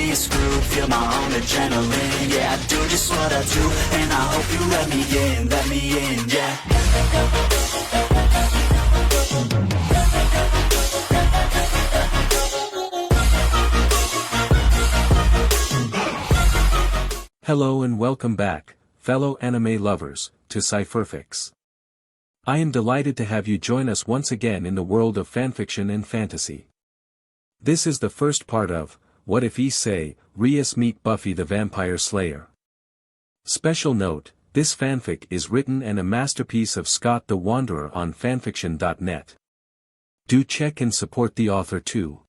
be a screw, feel my own adrenaline. Yeah, I do just what I do, and I hope you let me in, yeah. Hello and welcome back, fellow anime lovers, to Cypherfics. I am delighted to have you join us once again in the world of fanfiction and fantasy. This is the first part of, What If Issei, Rias meet Buffy the Vampire Slayer. Special note, this fanfic is written and a masterpiece of Scott the Wanderer on FANFICTIONnet. Do check and support the author too.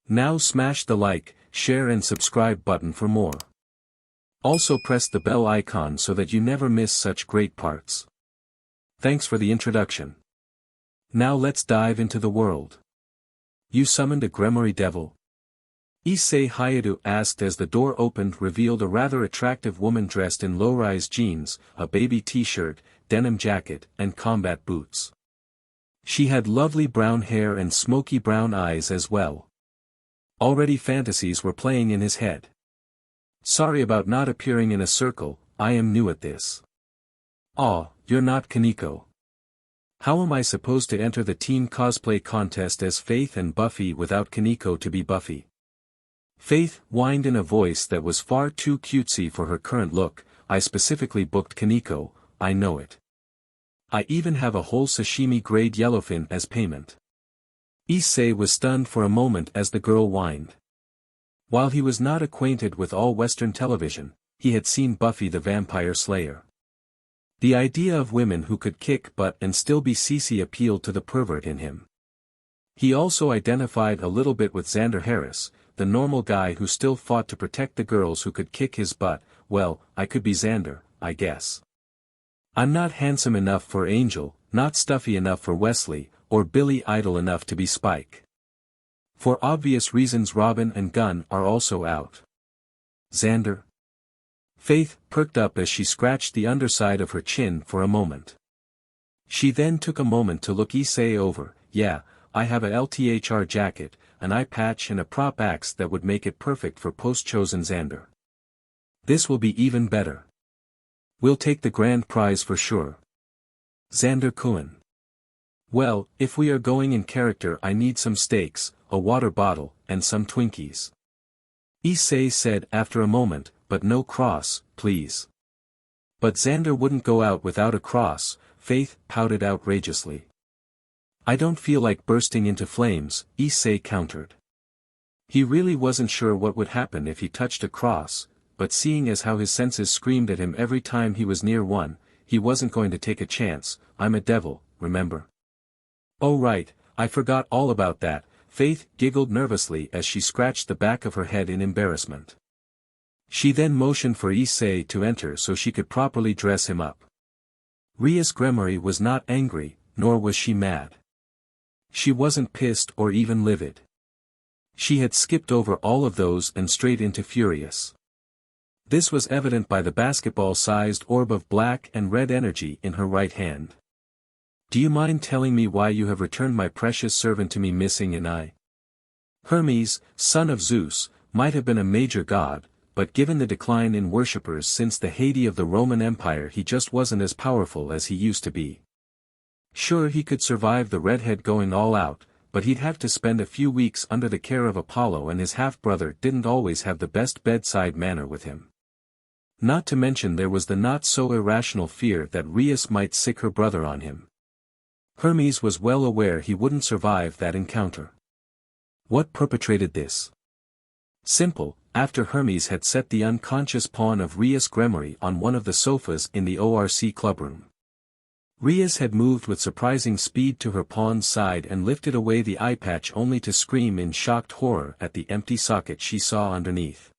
Now smash the like, share and subscribe button for more. Also press the bell icon so that you never miss such great parts. Thanks for the introduction. Now let's dive into the world. You summoned a Gremory devil? Issei Hayato asked as the door opened, revealed a rather attractive woman dressed in low-rise jeans, a baby t-shirt, denim jacket, and combat boots. She had lovely brown hair and smoky brown eyes as well. Already fantasies were playing in his head. Sorry about not appearing in a circle, I am new at this. Aw, you're not Kaneko. How am I supposed to enter the team cosplay contest as Faith and Buffy without Kaneko to be Buffy? Faith whined in a voice that was far too cutesy for her current look. I specifically booked Kaneko, I know it. I even have a whole sashimi-grade yellowfin as payment. Issei was stunned for a moment as the girl whined. While he was not acquainted with all Western television, he had seen Buffy the Vampire Slayer. The idea of women who could kick butt and still be CC appealed to the pervert in him. He also identified a little bit with Xander Harris, the normal guy who still fought to protect the girls who could kick his butt. Well, I could be Xander, I guess. I'm not handsome enough for Angel, not stuffy enough for Wesley, or Billy Idol enough to be Spike. For obvious reasons Robin and Gunn are also out. Xander? Faith perked up as she scratched the underside of her chin for a moment. She then took a moment to look Issei over. Yeah, I have a LTHR jacket, an eye patch and a prop axe that would make it perfect for post-chosen Xander. This will be even better. We'll take the grand prize for sure. Xander Cohen. Well, if we are going in character I need some steaks, a water bottle, and some Twinkies. Issei said after a moment, but no cross, please. But Xander wouldn't go out without a cross, Faith pouted outrageously. I don't feel like bursting into flames, Issei countered. He really wasn't sure what would happen if he touched a cross, but seeing as how his senses screamed at him every time he was near one, he wasn't going to take a chance. I'm a devil, remember? Oh right, I forgot all about that. Faith giggled nervously as she scratched the back of her head in embarrassment. She then motioned for Issei to enter so she could properly dress him up. Rias Gremory was not angry, nor was she mad. She wasn't pissed or even livid. She had skipped over all of those and straight into furious. This was evident by the basketball-sized orb of black and red energy in her right hand. Do you mind telling me why you have returned my precious servant to me missing an eye? Hermes, son of Zeus, might have been a major god, but given the decline in worshippers since the heyday of the Roman Empire he just wasn't as powerful as he used to be. Sure he could survive the redhead going all out, but he'd have to spend a few weeks under the care of Apollo and his half-brother didn't always have the best bedside manner with him. Not to mention there was the not-so-irrational fear that Rias might sick her brother on him. Hermes was well aware he wouldn't survive that encounter. What perpetrated this? Simple, after Hermes had set the unconscious pawn of Rias Gremory on one of the sofas in the ORC clubroom. Rias had moved with surprising speed to her pawn's side and lifted away the eye patch only to scream in shocked horror at the empty socket she saw underneath.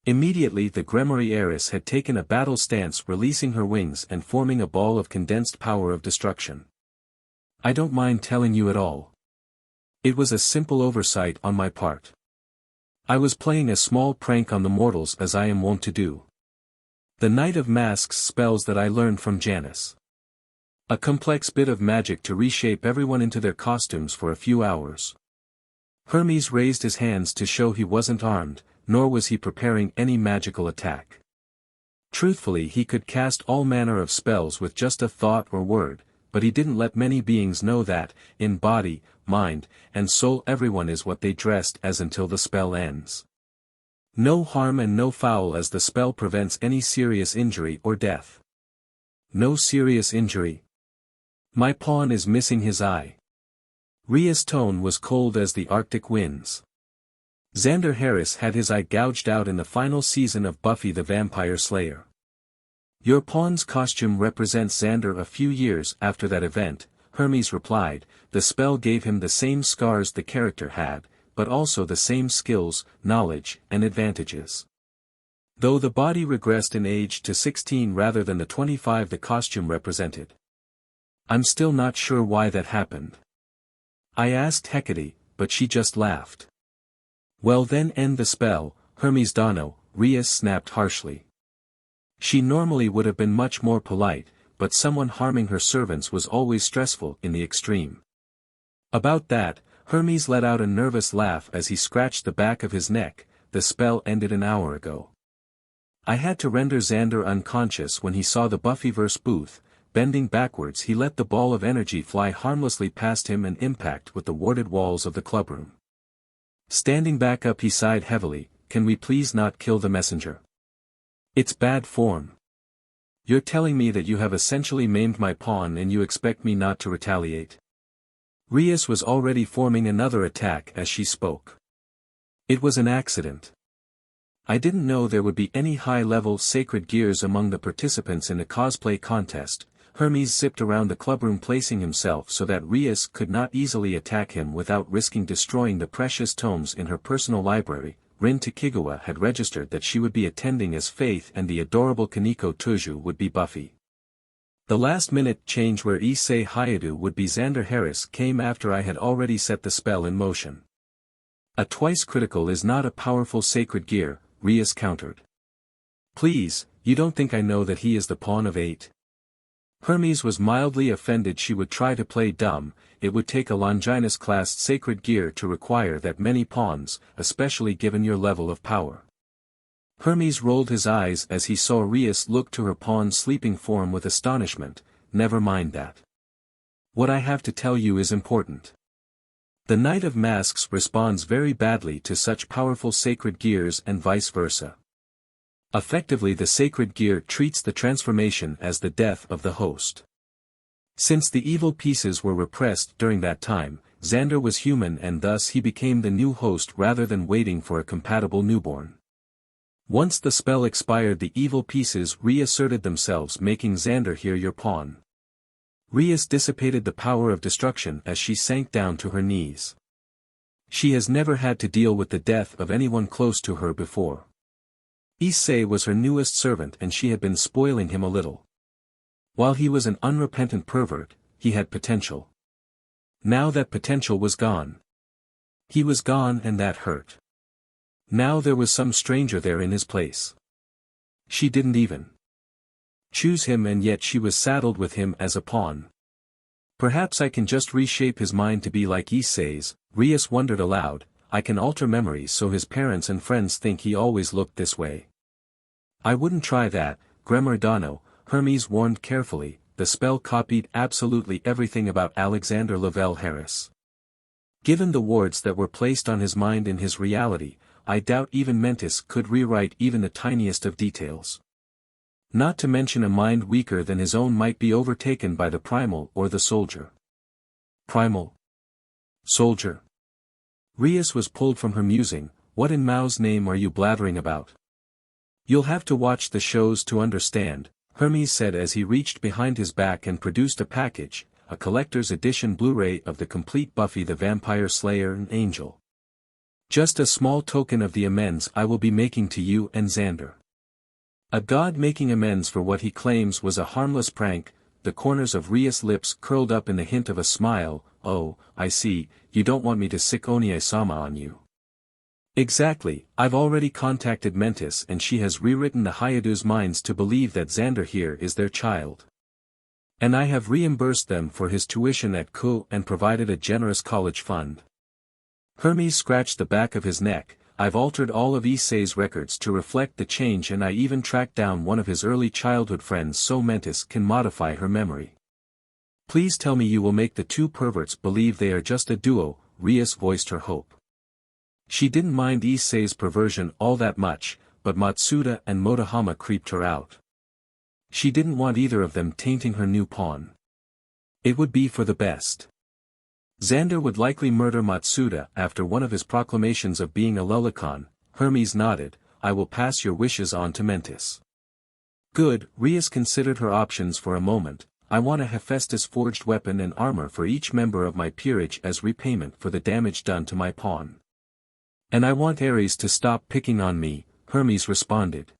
Immediately the Gremory heiress had taken a battle stance, releasing her wings and forming a ball of condensed power of destruction. I don't mind telling you at all. It was a simple oversight on my part. I was playing a small prank on the mortals as I am wont to do. The Knight of Masks spells that I learned from Janus. A complex bit of magic to reshape everyone into their costumes for a few hours. Hermes raised his hands to show he wasn't armed, nor was he preparing any magical attack. Truthfully, he could cast all manner of spells with just a thought or word, but he didn't let many beings know that, in body, mind, and soul everyone is what they dressed as until the spell ends. No harm and no foul, as the spell prevents any serious injury or death. No serious injury. My pawn is missing his eye. Rias' tone was cold as the Arctic winds. Xander Harris had his eye gouged out in the final season of Buffy the Vampire Slayer. Your pawn's costume represents Xander a few years after that event, Hermes replied. The spell gave him the same scars the character had, but also the same skills, knowledge, and advantages. Though the body regressed in age to 16 rather than the 25 the costume represented. I'm still not sure why that happened. I asked Hecate, but she just laughed. Well then end the spell, Hermes Dono, Rias snapped harshly. She normally would have been much more polite, but someone harming her servants was always stressful in the extreme. About that, Hermes let out a nervous laugh as he scratched the back of his neck. The spell ended an hour ago. I had to render Xander unconscious when he saw the Buffyverse booth. Bending backwards, he let the ball of energy fly harmlessly past him and impact with the warded walls of the clubroom. Standing back up, he sighed heavily. Can we please not kill the messenger? It's bad form. You're telling me that you have essentially maimed my pawn and you expect me not to retaliate? Rias was already forming another attack as she spoke. It was an accident. I didn't know there would be any high-level sacred gears among the participants in the cosplay contest. Hermes zipped around the clubroom, placing himself so that Rias could not easily attack him without risking destroying the precious tomes in her personal library. Rin Takigawa had registered that she would be attending as Faith and the adorable Kaneko Toju would be Buffy. The last-minute change where Issei Hayadu would be Xander Harris came after I had already set the spell in motion. A twice critical is not a powerful sacred gear, Rias countered. Please, you don't think I know that he is the pawn of 8? Hermes was mildly offended she would try to play dumb. It would take a Longinus-classed sacred gear to require that many pawns, especially given your level of power. Hermes rolled his eyes as he saw Rias look to her pawn's sleeping form with astonishment. Never mind that. What I have to tell you is important. The Knight of Masks responds very badly to such powerful sacred gears and vice versa. Effectively, the sacred gear treats the transformation as the death of the host. Since the evil pieces were repressed during that time, Xander was human and thus he became the new host rather than waiting for a compatible newborn. Once the spell expired, the evil pieces reasserted themselves, making Xander here your pawn. Rias dissipated the power of destruction as she sank down to her knees. She has never had to deal with the death of anyone close to her before. Issei was her newest servant and she had been spoiling him a little. While he was an unrepentant pervert, he had potential. Now that potential was gone. He was gone and that hurt. Now there was some stranger there in his place. She didn't even choose him and yet she was saddled with him as a pawn. Perhaps I can just reshape his mind to be like Issei's, Rias wondered aloud. I can alter memories so his parents and friends think he always looked this way. I wouldn't try that, Gremor Dono, Hermes warned carefully. The spell copied absolutely everything about Alexander Lavelle Harris. Given the wards that were placed on his mind in his reality, I doubt even Mentis could rewrite even the tiniest of details. Not to mention a mind weaker than his own might be overtaken by the primal or the soldier. Primal? Soldier? Rias was pulled from her musing. What in Mao's name are you blathering about? You'll have to watch the shows to understand, Hermes said as he reached behind his back and produced a package, a collector's edition Blu-ray of the complete Buffy the Vampire Slayer and Angel. Just a small token of the amends I will be making to you and Xander. A god making amends for what he claims was a harmless prank. The corners of Rias' lips curled up in the hint of a smile. Oh, I see, you don't want me to sick Onie-sama on you. Exactly, I've already contacted Mentis and she has rewritten the Hayadu's minds to believe that Xander here is their child. And I have reimbursed them for his tuition at Ku and provided a generous college fund. Hermes scratched the back of his neck. I've altered all of Issei's records to reflect the change, and I even tracked down one of his early childhood friends so Mantis can modify her memory. Please tell me you will make the two perverts believe they are just a duo, Rias voiced her hope. She didn't mind Issei's perversion all that much, but Matsuda and Motohama creeped her out. She didn't want either of them tainting her new pawn. It would be for the best. Xander would likely murder Matsuda after one of his proclamations of being a Lulicon. Hermes nodded. I will pass your wishes on to Mantis. Good. Rias considered her options for a moment. I want a Hephaestus forged weapon and armor for each member of my peerage as repayment for the damage done to my pawn. And I want Ares to stop picking on me, Hermes responded.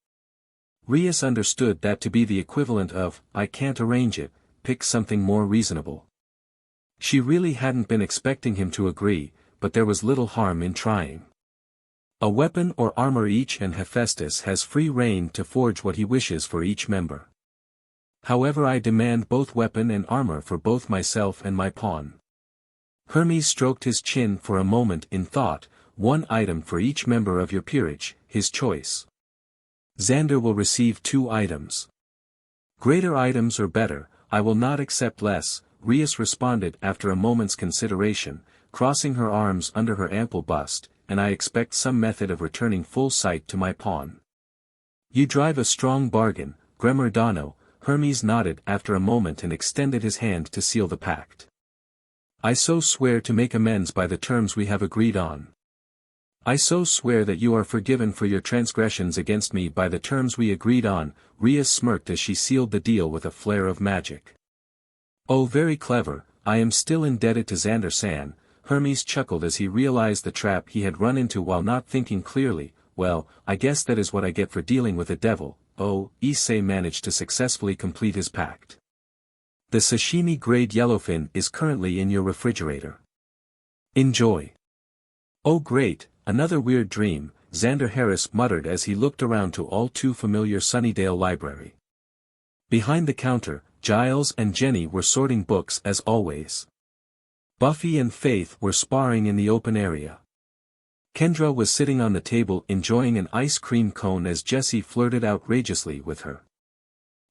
Rias understood that to be the equivalent of, I can't arrange it, pick something more reasonable. She really hadn't been expecting him to agree, but there was little harm in trying. A weapon or armor each, and Hephaestus has free rein to forge what he wishes for each member. However, I demand both weapon and armor for both myself and my pawn. Hermes stroked his chin for a moment in thought. One item for each member of your peerage, his choice. Xander will receive 2 items. Greater items or better, I will not accept less, Rias responded after a moment's consideration, crossing her arms under her ample bust, and I expect some method of returning full sight to my pawn. You drive a strong bargain, Gremordano. Hermes nodded after a moment and extended his hand to seal the pact. I so swear to make amends by the terms we have agreed on. I so swear that you are forgiven for your transgressions against me by the terms we agreed on. Rias smirked as she sealed the deal with a flare of magic. Oh, very clever. I am still indebted to Xander-san. Hermes chuckled as he realized the trap he had run into while not thinking clearly. Well, I guess that is what I get for dealing with a devil. Oh, Issei managed to successfully complete his pact. The sashimi-grade yellowfin is currently in your refrigerator. Enjoy. Oh great, another weird dream, Xander Harris muttered as he looked around to all too familiar Sunnydale Library. Behind the counter, Giles and Jenny were sorting books as always. Buffy and Faith were sparring in the open area. Kendra was sitting on the table enjoying an ice cream cone as Jessie flirted outrageously with her.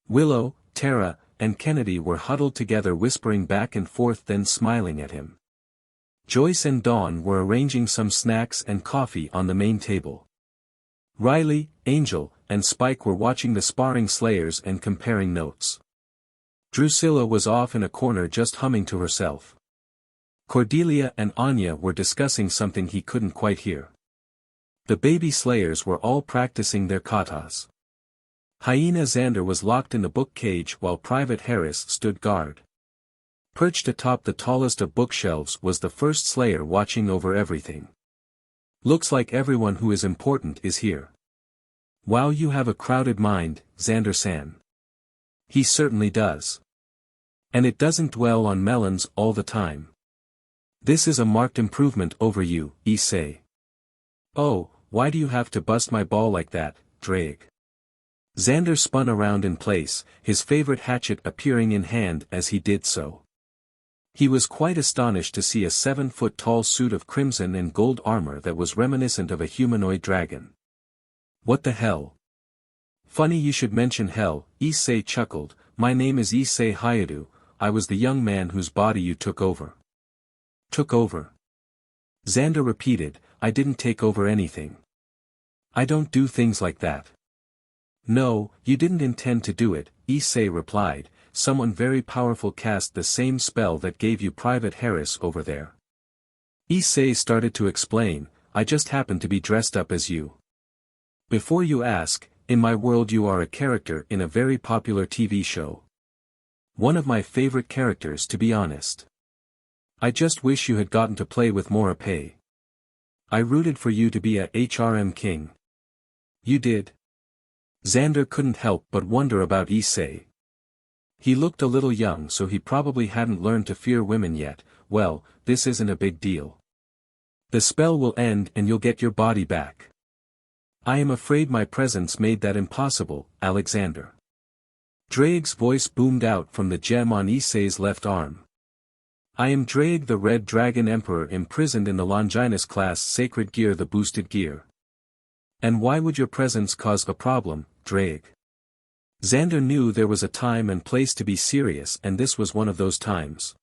Willow, Tara, and Kennedy were huddled together whispering back and forth then smiling at him. Joyce and Dawn were arranging some snacks and coffee on the main table. Riley, Angel, and Spike were watching the sparring slayers and comparing notes. Drusilla was off in a corner just humming to herself. Cordelia and Anya were discussing something he couldn't quite hear. The baby slayers were all practicing their katas. Hyena Xander was locked in the book cage while Private Harris stood guard. Perched atop the tallest of bookshelves was the first slayer watching over everything. Looks like everyone who is important is here. Wow, you have a crowded mind, Xander-san. He certainly does. And it doesn't dwell on melons all the time. This is a marked improvement over you, Issei. Oh, why do you have to bust my ball like that, Drake? Xander spun around in place, his favorite hatchet appearing in hand as he did so. He was quite astonished to see a 7-foot-tall suit of crimson and gold armor that was reminiscent of a humanoid dragon. What the hell? Funny you should mention hell, Issei chuckled. My name is Issei Hayadu. I was the young man whose body you took over. Took over? Xander repeated, I didn't take over anything. I don't do things like that. No, you didn't intend to do it, Issei replied. Someone very powerful cast the same spell that gave you Private Harris over there. Issei started to explain, I just happened to be dressed up as you. Before you ask, in my world you are a character in a very popular TV show. One of my favorite characters, to be honest. I just wish you had gotten to play with more pay. I rooted for you to be a HRM king. You did? Xander couldn't help but wonder about Issei. He looked a little young, so he probably hadn't learned to fear women yet. Well, this isn't a big deal. The spell will end and you'll get your body back. I am afraid my presence made that impossible, Alexander. Drake's voice boomed out from the gem on Issei's left arm. I am Drake the Red Dragon Emperor imprisoned in the Longinus class sacred gear, the boosted gear. And why would your presence cause a problem, Drake? Xander knew there was a time and place to be serious, and this was one of those times.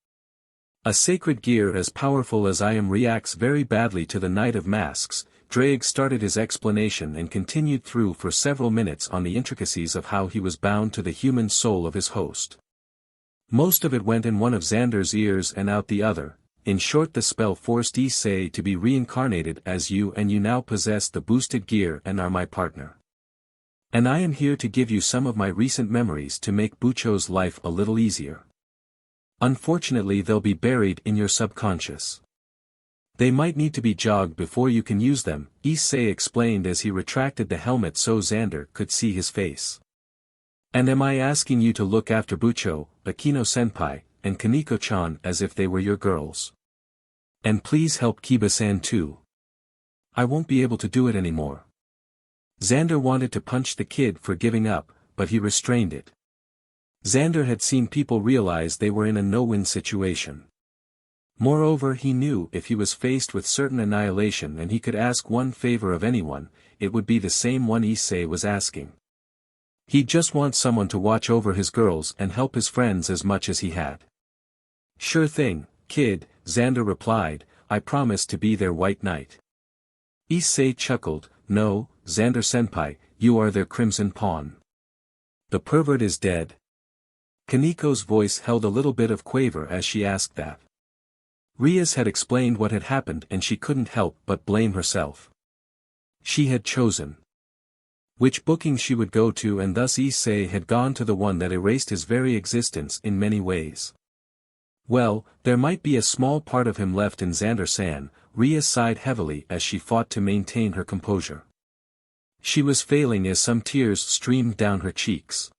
A sacred gear as powerful as I am reacts very badly to the Knight of Masks. Drake started his explanation and continued through for several minutes on the intricacies of how he was bound to the human soul of his host. Most of it went in one of Xander's ears and out the other. In short, the spell forced Issei to be reincarnated as you, and you now possess the boosted gear and are my partner. And I am here to give you some of my recent memories to make Bucho's life a little easier. Unfortunately, they'll be buried in your subconscious. They might need to be jogged before you can use them, Issei explained as he retracted the helmet so Xander could see his face. And am I asking you to look after Bucho, Akino-senpai, and Kaneko-chan as if they were your girls? And please help Kiba-san too. I won't be able to do it anymore. Xander wanted to punch the kid for giving up, but he restrained it. Xander had seen people realize they were in a no-win situation. Moreover, he knew if he was faced with certain annihilation and he could ask one favor of anyone, it would be the same one Issei was asking. He just wants someone to watch over his girls and help his friends as much as he had. Sure thing, kid, Xander replied, I promise to be their white knight. Issei chuckled, no, Xander-senpai, you are their crimson pawn. The pervert is dead. Kaneko's voice held a little bit of quaver as she asked that. Rias had explained what had happened and she couldn't help but blame herself. She had chosen which booking she would go to, and thus Issei had gone to the one that erased his very existence in many ways. Well, there might be a small part of him left in Xander-san. Rias sighed heavily as she fought to maintain her composure. She was failing as some tears streamed down her cheeks.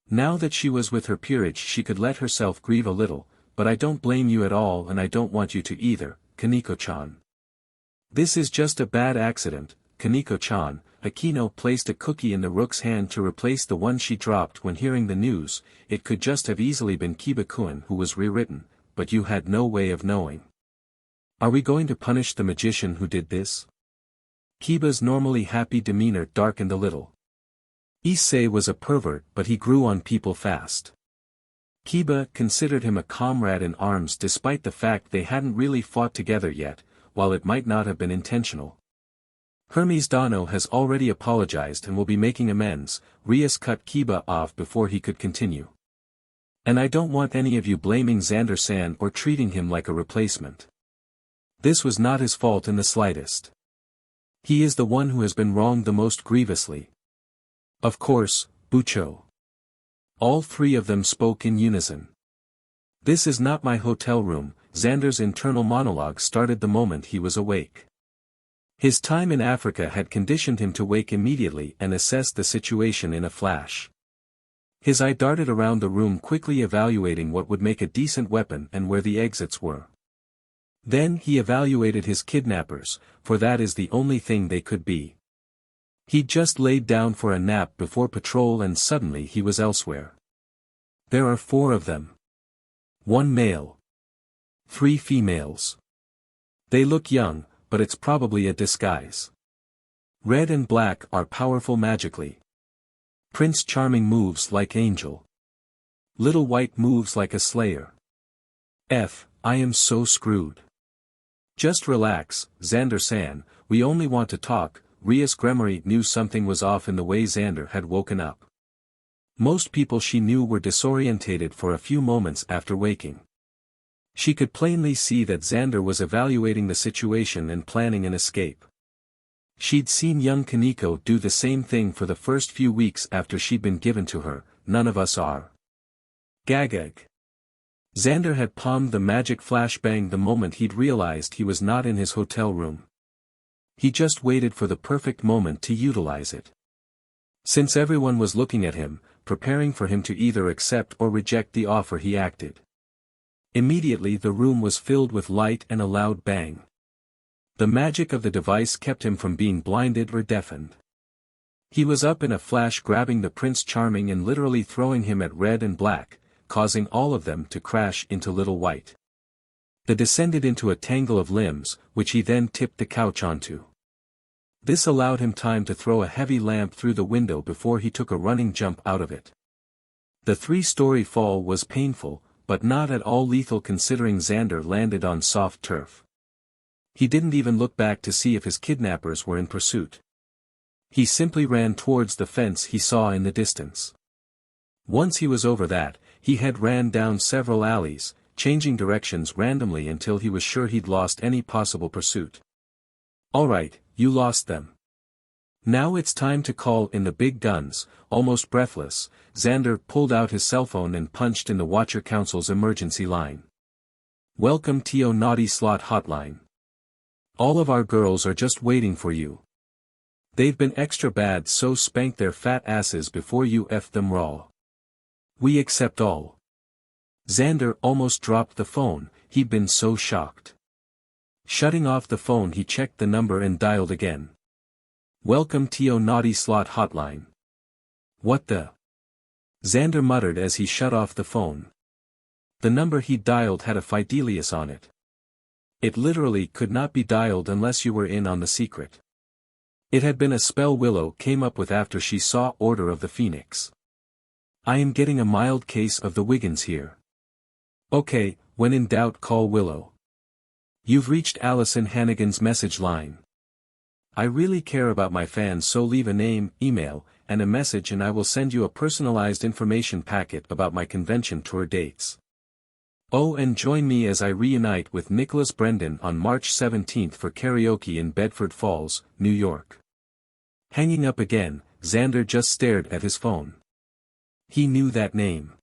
Now that she was with her peerage she could let herself grieve a little, but I don't blame you at all and I don't want you to either, Kaneko-chan. This is just a bad accident, Kaneko-chan. Akino placed a cookie in the rook's hand to replace the one she dropped when hearing the news. It could just have easily been Kiba-kun who was rewritten, but you had no way of knowing. Are we going to punish the magician who did this? Kiba's normally happy demeanor darkened a little. Issei was a pervert, but he grew on people fast. Kiba considered him a comrade in arms despite the fact they hadn't really fought together yet, while it might not have been intentional. Hermes Dano has already apologized and will be making amends. Rias cut Kiba off before he could continue. And I don't want any of you blaming Xander-san or treating him like a replacement. This was not his fault in the slightest. He is the one who has been wronged the most grievously. Of course, Bucho. All three of them spoke in unison. This is not my hotel room. Xander's internal monologue started the moment he was awake. His time in Africa had conditioned him to wake immediately and assess the situation in a flash. His eye darted around the room, quickly evaluating what would make a decent weapon and where the exits were. Then he evaluated his kidnappers, for that is the only thing they could be. He just laid down for a nap before patrol and suddenly he was elsewhere. There are 4 of them. 1 male. 3 females. They look young, but it's probably a disguise. Red and black are powerful magically. Prince Charming moves like Angel. Little White moves like a Slayer. I am so screwed. Just relax, Xander-san, we only want to talk. Rias Gremory knew something was off in the way Xander had woken up. Most people she knew were disorientated for a few moments after waking. She could plainly see that Xander was evaluating the situation and planning an escape. She'd seen young Kaneko do the same thing for the first few weeks after she'd been given to her. None of us are. Gagag. Xander had palmed the magic flashbang the moment he'd realized he was not in his hotel room. He just waited for the perfect moment to utilize it. Since everyone was looking at him, preparing for him to either accept or reject the offer, he acted. Immediately the room was filled with light and a loud bang. The magic of the device kept him from being blinded or deafened. He was up in a flash, grabbing the Prince Charming and literally throwing him at Red and Black, causing all of them to crash into Little White. They descended into a tangle of limbs, which he then tipped the couch onto. This allowed him time to throw a heavy lamp through the window before he took a running jump out of it. The 3-story fall was painful, but not at all lethal considering Xander landed on soft turf. He didn't even look back to see if his kidnappers were in pursuit. He simply ran towards the fence he saw in the distance. Once he was over that, he had ran down several alleys, changing directions randomly until he was sure he'd lost any possible pursuit. Alright, you lost them. Now it's time to call in the big guns. Almost breathless, Xander pulled out his cell phone and punched in the Watcher Council's emergency line. Welcome to Naughty Slot Hotline. All of our girls are just waiting for you. They've been extra bad, so spank their fat asses before you F them raw. We accept all. Xander almost dropped the phone, he'd been so shocked. Shutting off the phone, he checked the number and dialed again. Welcome to Naughty Slot Hotline. What the? Xander muttered as he shut off the phone. The number he dialed had a Fidelius on it. It literally could not be dialed unless you were in on the secret. It had been a spell Willow came up with after she saw Order of the Phoenix. I am getting a mild case of the Wiggins here. Okay, when in doubt call Willow. You've reached Allison Hannigan's message line. I really care about my fans, so leave a name, email, and a message and I will send you a personalized information packet about my convention tour dates. Oh, and join me as I reunite with Nicholas Brendan on March 17th for karaoke in Bedford Falls, New York. Hanging up again, Xander just stared at his phone. He knew that name.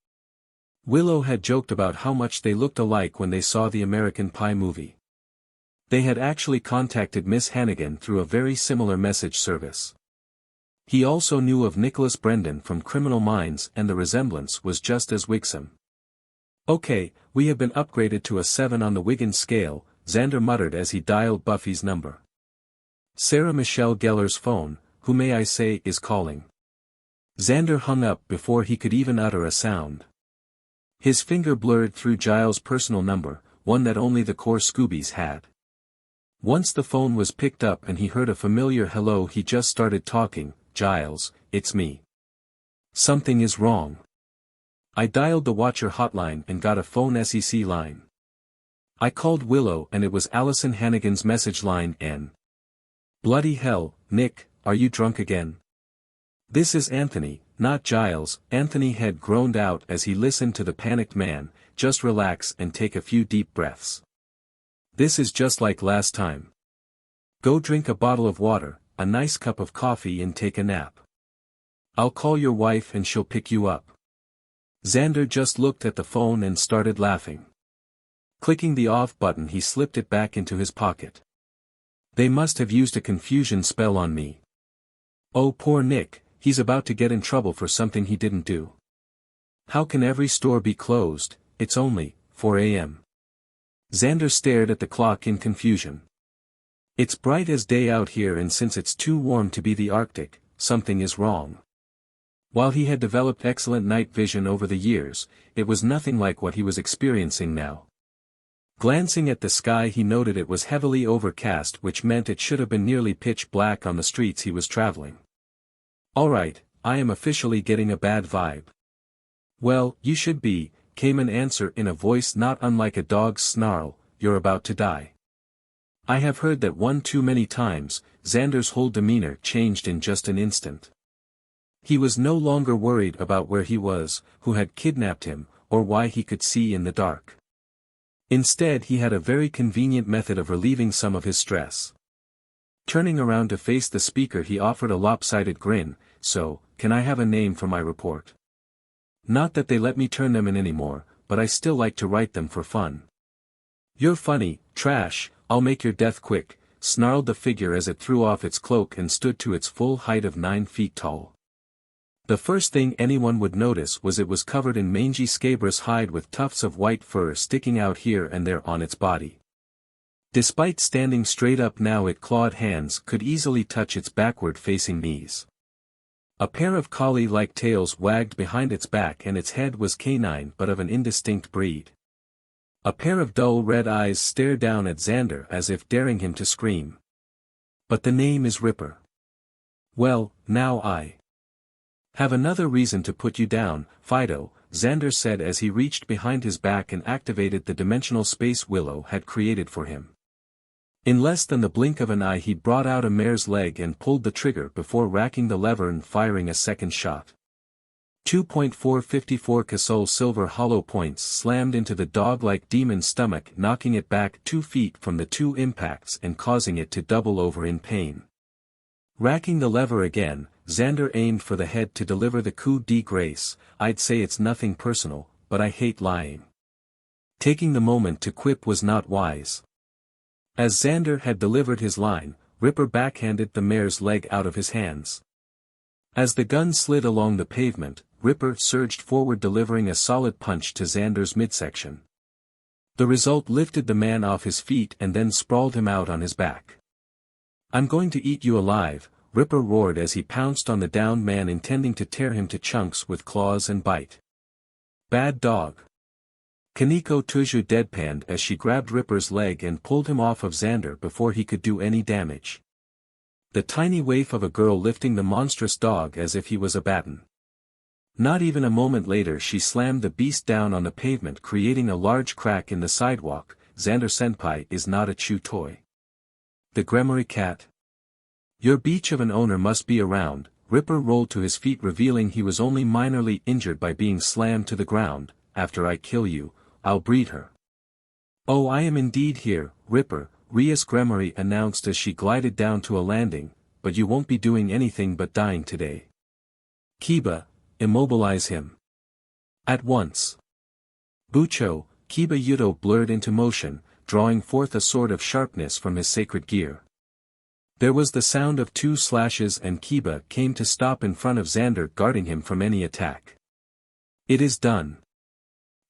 Willow had joked about how much they looked alike when they saw the American Pie movie. They had actually contacted Miss Hannigan through a very similar message service. He also knew of Nicholas Brendan from Criminal Minds, and the resemblance was just as wigsome. Okay, we have been upgraded to a 7 on the Wiggins scale, Xander muttered as he dialed Buffy's number. Sarah Michelle Gellar's phone, who may I say is calling. Xander hung up before he could even utter a sound. His finger blurred through Giles' personal number, one that only the core Scoobies had. Once the phone was picked up and he heard a familiar hello, he just started talking. Giles, it's me. Something is wrong. I dialed the Watcher hotline and got a phone SEC line. I called Willow and it was Allison Hannigan's message line N. Bloody hell, Nick, are you drunk again? This is Anthony, not Giles. Anthony had groaned out as he listened to the panicked man. Just relax and take a few deep breaths. This is just like last time. Go drink a bottle of water, a nice cup of coffee and take a nap. I'll call your wife and she'll pick you up. Xander just looked at the phone and started laughing. Clicking the off button, he slipped it back into his pocket. They must have used a confusion spell on me. Oh, poor Nick, he's about to get in trouble for something he didn't do. How can every store be closed? It's only 4 a.m. Xander stared at the clock in confusion. It's bright as day out here, and since it's too warm to be the Arctic, something is wrong. While he had developed excellent night vision over the years, it was nothing like what he was experiencing now. Glancing at the sky, he noted it was heavily overcast, which meant it should have been nearly pitch black on the streets he was traveling. Alright, I am officially getting a bad vibe. Well, you should be, came an answer in a voice not unlike a dog's snarl. You're about to die. I have heard that one too many times. Xander's whole demeanor changed in just an instant. He was no longer worried about where he was, who had kidnapped him, or why he could see in the dark. Instead, he had a very convenient method of relieving some of his stress. Turning around to face the speaker, he offered a lopsided grin. So, can I have a name for my report? Not that they let me turn them in anymore, but I still like to write them for fun. You're funny, trash, I'll make your death quick, snarled the figure as it threw off its cloak and stood to its full height of 9 feet tall. The first thing anyone would notice was it was covered in mangy scabrous hide with tufts of white fur sticking out here and there on its body. Despite standing straight up now, its clawed hands could easily touch its backward-facing knees. A pair of collie-like tails wagged behind its back and its head was canine but of an indistinct breed. A pair of dull red eyes stare down at Xander as if daring him to scream. But the name is Ripper. Well, now I have another reason to put you down, Fido, Xander said as he reached behind his back and activated the dimensional space Willow had created for him. In less than the blink of an eye he brought out a mare's leg and pulled the trigger before racking the lever and firing a second shot. 2.454 Casol silver hollow points slammed into the dog-like demon's stomach, knocking it back 2 feet from the 2 impacts and causing it to double over in pain. Racking the lever again, Xander aimed for the head to deliver the coup de grace. I'd say it's nothing personal, but I hate lying. Taking the moment to quip was not wise. As Xander had delivered his line, Ripper backhanded the mare's leg out of his hands. As the gun slid along the pavement, Ripper surged forward delivering a solid punch to Xander's midsection. The result lifted the man off his feet and then sprawled him out on his back. I'm going to eat you alive, Ripper roared as he pounced on the downed man intending to tear him to chunks with claws and bite. Bad dog. Kaneko Tuju deadpanned as she grabbed Ripper's leg and pulled him off of Xander before he could do any damage. The tiny waif of a girl lifting the monstrous dog as if he was a baton. Not even a moment later she slammed the beast down on the pavement creating a large crack in the sidewalk. Xander-senpai is not a chew toy. The Gremory cat? Your beach of an owner must be around. Ripper rolled to his feet revealing he was only minorly injured by being slammed to the ground. After I kill you, I'll breed her. Oh, I am indeed here, Ripper, Rias Gremory announced as she glided down to a landing, but you won't be doing anything but dying today. Kiba, immobilize him. At once. Bucho, Kiba Yudo blurred into motion, drawing forth a sword of sharpness from his sacred gear. There was the sound of 2 slashes and Kiba came to stop in front of Xander guarding him from any attack. It is done.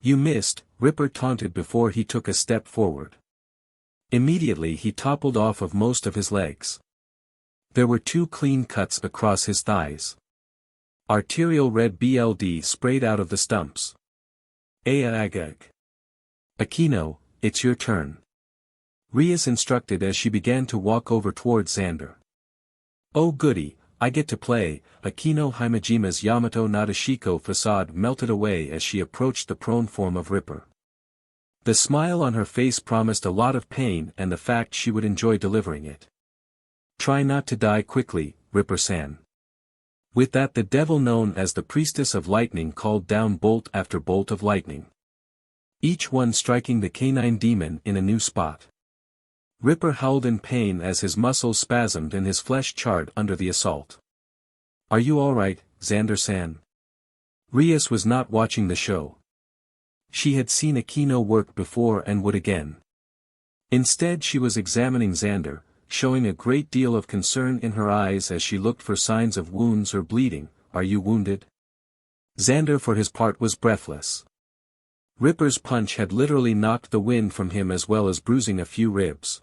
You missed, Ripper taunted before he took a step forward. Immediately he toppled off of most of his legs. There were 2 clean cuts across his thighs. Arterial red BLD sprayed out of the stumps. Aagag. Aquino, it's your turn. Rias instructed as she began to walk over towards Xander. Oh goody, I get to play. Aquino Himajima's Yamato Nadeshiko facade melted away as she approached the prone form of Ripper. The smile on her face promised a lot of pain and the fact she would enjoy delivering it. Try not to die quickly, Ripper-san. With that the devil known as the Priestess of Lightning called down bolt after bolt of lightning. Each one striking the canine demon in a new spot. Ripper howled in pain as his muscles spasmed and his flesh charred under the assault. Are you alright, Xander-san? Rias was not watching the show. She had seen Aquino work before and would again. Instead she was examining Xander, showing a great deal of concern in her eyes as she looked for signs of wounds or bleeding. Are you wounded? Xander for his part was breathless. Ripper's punch had literally knocked the wind from him as well as bruising a few ribs.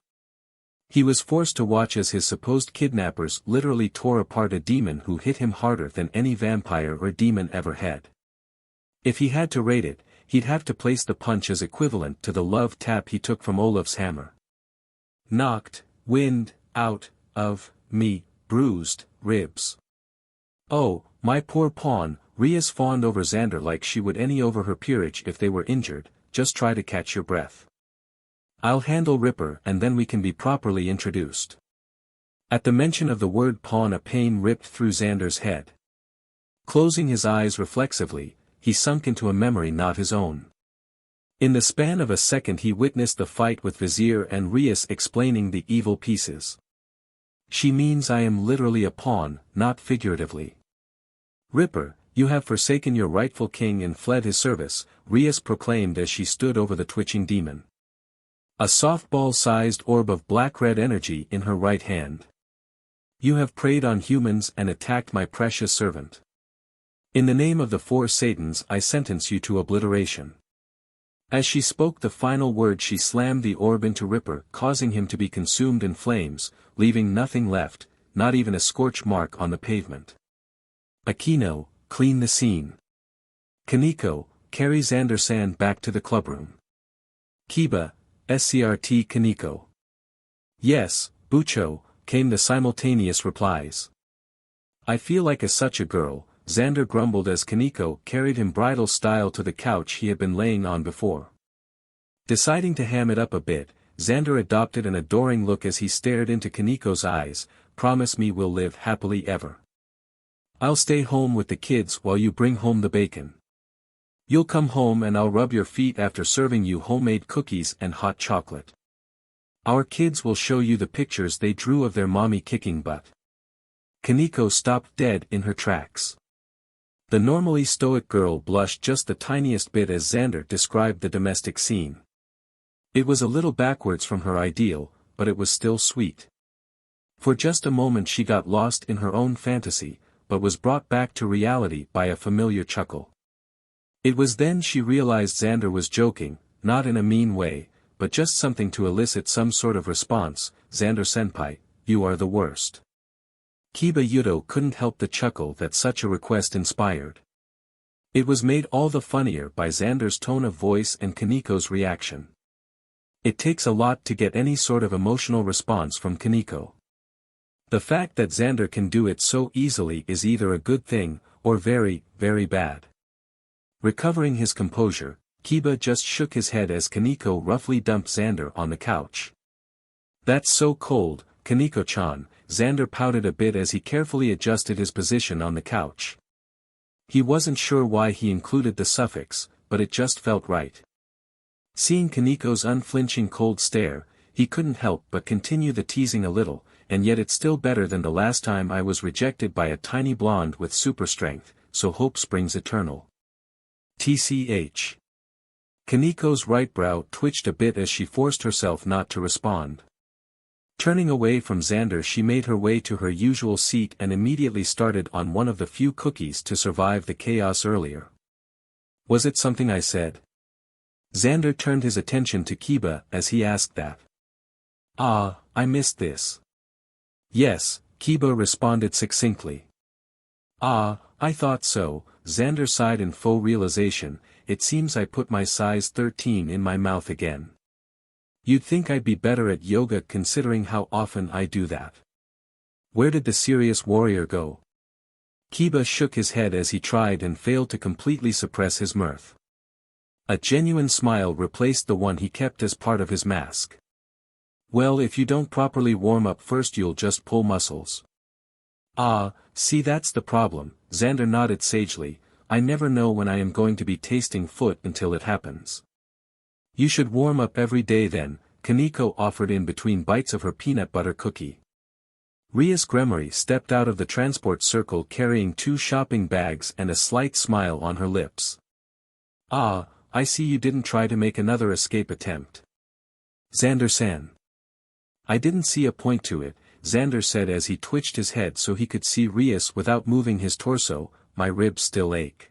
He was forced to watch as his supposed kidnappers literally tore apart a demon who hit him harder than any vampire or demon ever had. If he had to rate it, he'd have to place the punch as equivalent to the love tap he took from Olaf's hammer. Knocked, wind, out, of, me, bruised, ribs. Oh, my poor pawn, Rias fawned over Xander like she would any over her peerage if they were injured. Just try to catch your breath. I'll handle Ripper and then we can be properly introduced. At the mention of the word pawn a pain ripped through Xander's head. Closing his eyes reflexively, he sunk into a memory not his own. In the span of a second he witnessed the fight with Vizier and Rias explaining the evil pieces. She means I am literally a pawn, not figuratively. Ripper, you have forsaken your rightful king and fled his service, Rias proclaimed as she stood over the twitching demon. A softball-sized orb of black-red energy in her right hand. You have preyed on humans and attacked my precious servant. In the name of the 4 Satans I sentence you to obliteration. As she spoke the final word she slammed the orb into Ripper causing him to be consumed in flames, leaving nothing left, not even a scorch mark on the pavement. Aquino, clean the scene. Kaneko, carry Xander-san back to the clubroom. Kiba, SCRT Kaneko. Yes, Bucho, came the simultaneous replies. I feel like such a girl, Xander grumbled as Kaneko carried him bridal style to the couch he had been laying on before. Deciding to ham it up a bit, Xander adopted an adoring look as he stared into Kaneko's eyes. Promise me we'll live happily ever. I'll stay home with the kids while you bring home the bacon. You'll come home and I'll rub your feet after serving you homemade cookies and hot chocolate. Our kids will show you the pictures they drew of their mommy kicking butt. Kaneko stopped dead in her tracks. The normally stoic girl blushed just the tiniest bit as Xander described the domestic scene. It was a little backwards from her ideal, but it was still sweet. For just a moment she got lost in her own fantasy, but was brought back to reality by a familiar chuckle. It was then she realized Xander was joking, not in a mean way, but just something to elicit some sort of response. Xander-senpai, you are the worst. Kiba Yuto couldn't help the chuckle that such a request inspired. It was made all the funnier by Xander's tone of voice and Kaneko's reaction. It takes a lot to get any sort of emotional response from Kaneko. The fact that Xander can do it so easily is either a good thing, or very, very bad. Recovering his composure, Kiba just shook his head as Kaneko roughly dumped Xander on the couch. That's so cold, Kaneko-chan. Xander pouted a bit as he carefully adjusted his position on the couch. He wasn't sure why he included the suffix, but it just felt right. Seeing Kaneko's unflinching cold stare, he couldn't help but continue the teasing a little, and yet it's still better than the last time I was rejected by a tiny blonde with super strength, so hope springs eternal. TCH. Kaneko's right brow twitched a bit as she forced herself not to respond. Turning away from Xander, she made her way to her usual seat and immediately started on one of the few cookies to survive the chaos earlier. Was it something I said? Xander turned his attention to Kiba as he asked that. Ah, I missed this. Yes, Kiba responded succinctly. Ah, I thought so. Xander sighed in faux realization. It seems I put my size 13 in my mouth again. You'd think I'd be better at yoga considering how often I do that. Where did the serious warrior go? Kiba shook his head as he tried and failed to completely suppress his mirth. A genuine smile replaced the one he kept as part of his mask. Well, if you don't properly warm up first you'll just pull muscles. Ah, see that's the problem, Xander nodded sagely. I never know when I am going to be tasting foot until it happens. You should warm up every day then, Kaneko offered in between bites of her peanut butter cookie. Rias Gremory stepped out of the transport circle carrying 2 shopping bags and a slight smile on her lips. Ah, I see you didn't try to make another escape attempt. Xander-san. I didn't see a point to it, Xander said as he twitched his head so he could see Rias without moving his torso. My ribs still ache.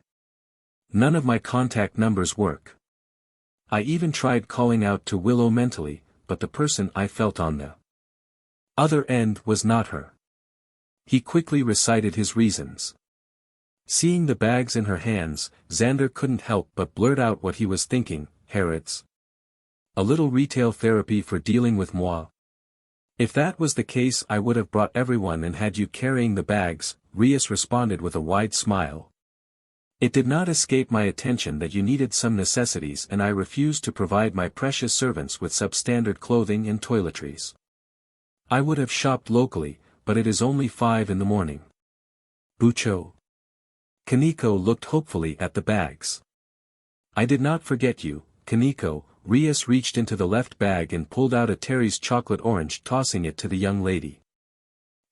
None of my contact numbers work. I even tried calling out to Willow mentally, but the person I felt on the other end was not her. He quickly recited his reasons. Seeing the bags in her hands, Xander couldn't help but blurt out what he was thinking. Harrods. A little retail therapy for dealing with moi. If that was the case I would have brought everyone and had you carrying the bags, Rias responded with a wide smile. It did not escape my attention that you needed some necessities and I refused to provide my precious servants with substandard clothing and toiletries. I would have shopped locally, but it is only 5 in the morning. Bucho. Kaneko looked hopefully at the bags. I did not forget you, Kaneko. Rias reached into the left bag and pulled out a Terry's chocolate orange, tossing it to the young lady.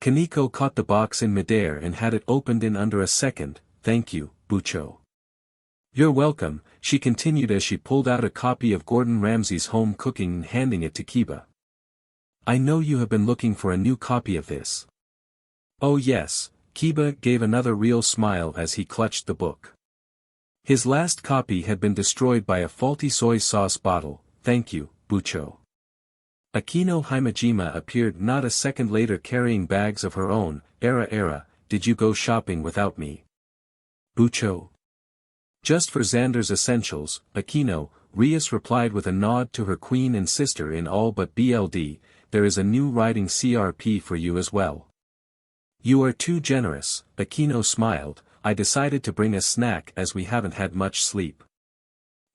Kaneko caught the box in midair and had it opened in under a second. Thank you, Bucho. You're welcome, she continued as she pulled out a copy of Gordon Ramsay's Home Cooking and handing it to Kiba. I know you have been looking for a new copy of this. Oh yes, Kiba gave another real smile as he clutched the book. His last copy had been destroyed by a faulty soy sauce bottle. Thank you, Bucho. Akino Himejima appeared not a second later carrying bags of her own. Era, did you go shopping without me? Bucho. Just for Xander's essentials, Akino, Rias replied with a nod to her queen and sister in all but BLD, there is a new writing CRP for you as well. You are too generous, Akino smiled, I decided to bring a snack as we haven't had much sleep.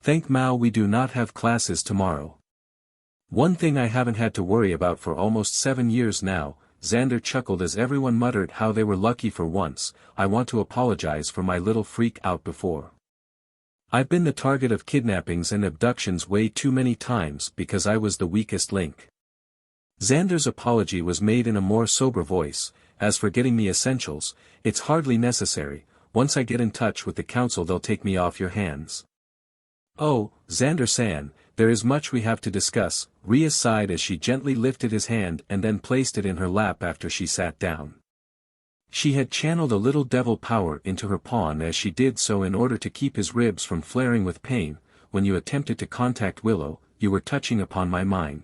Thank Mao we do not have classes tomorrow. One thing I haven't had to worry about for almost 7 years now, Xander chuckled as everyone muttered how they were lucky for once, I want to apologize for my little freak out before. I've been the target of kidnappings and abductions way too many times because I was the weakest link. Xander's apology was made in a more sober voice, as for getting me essentials, it's hardly necessary, once I get in touch with the council they'll take me off your hands. Oh, Xander-san, there is much we have to discuss, Rias sighed as she gently lifted his hand and then placed it in her lap after she sat down. She had channeled a little devil power into her pawn as she did so in order to keep his ribs from flaring with pain. When you attempted to contact Willow, you were touching upon my mind.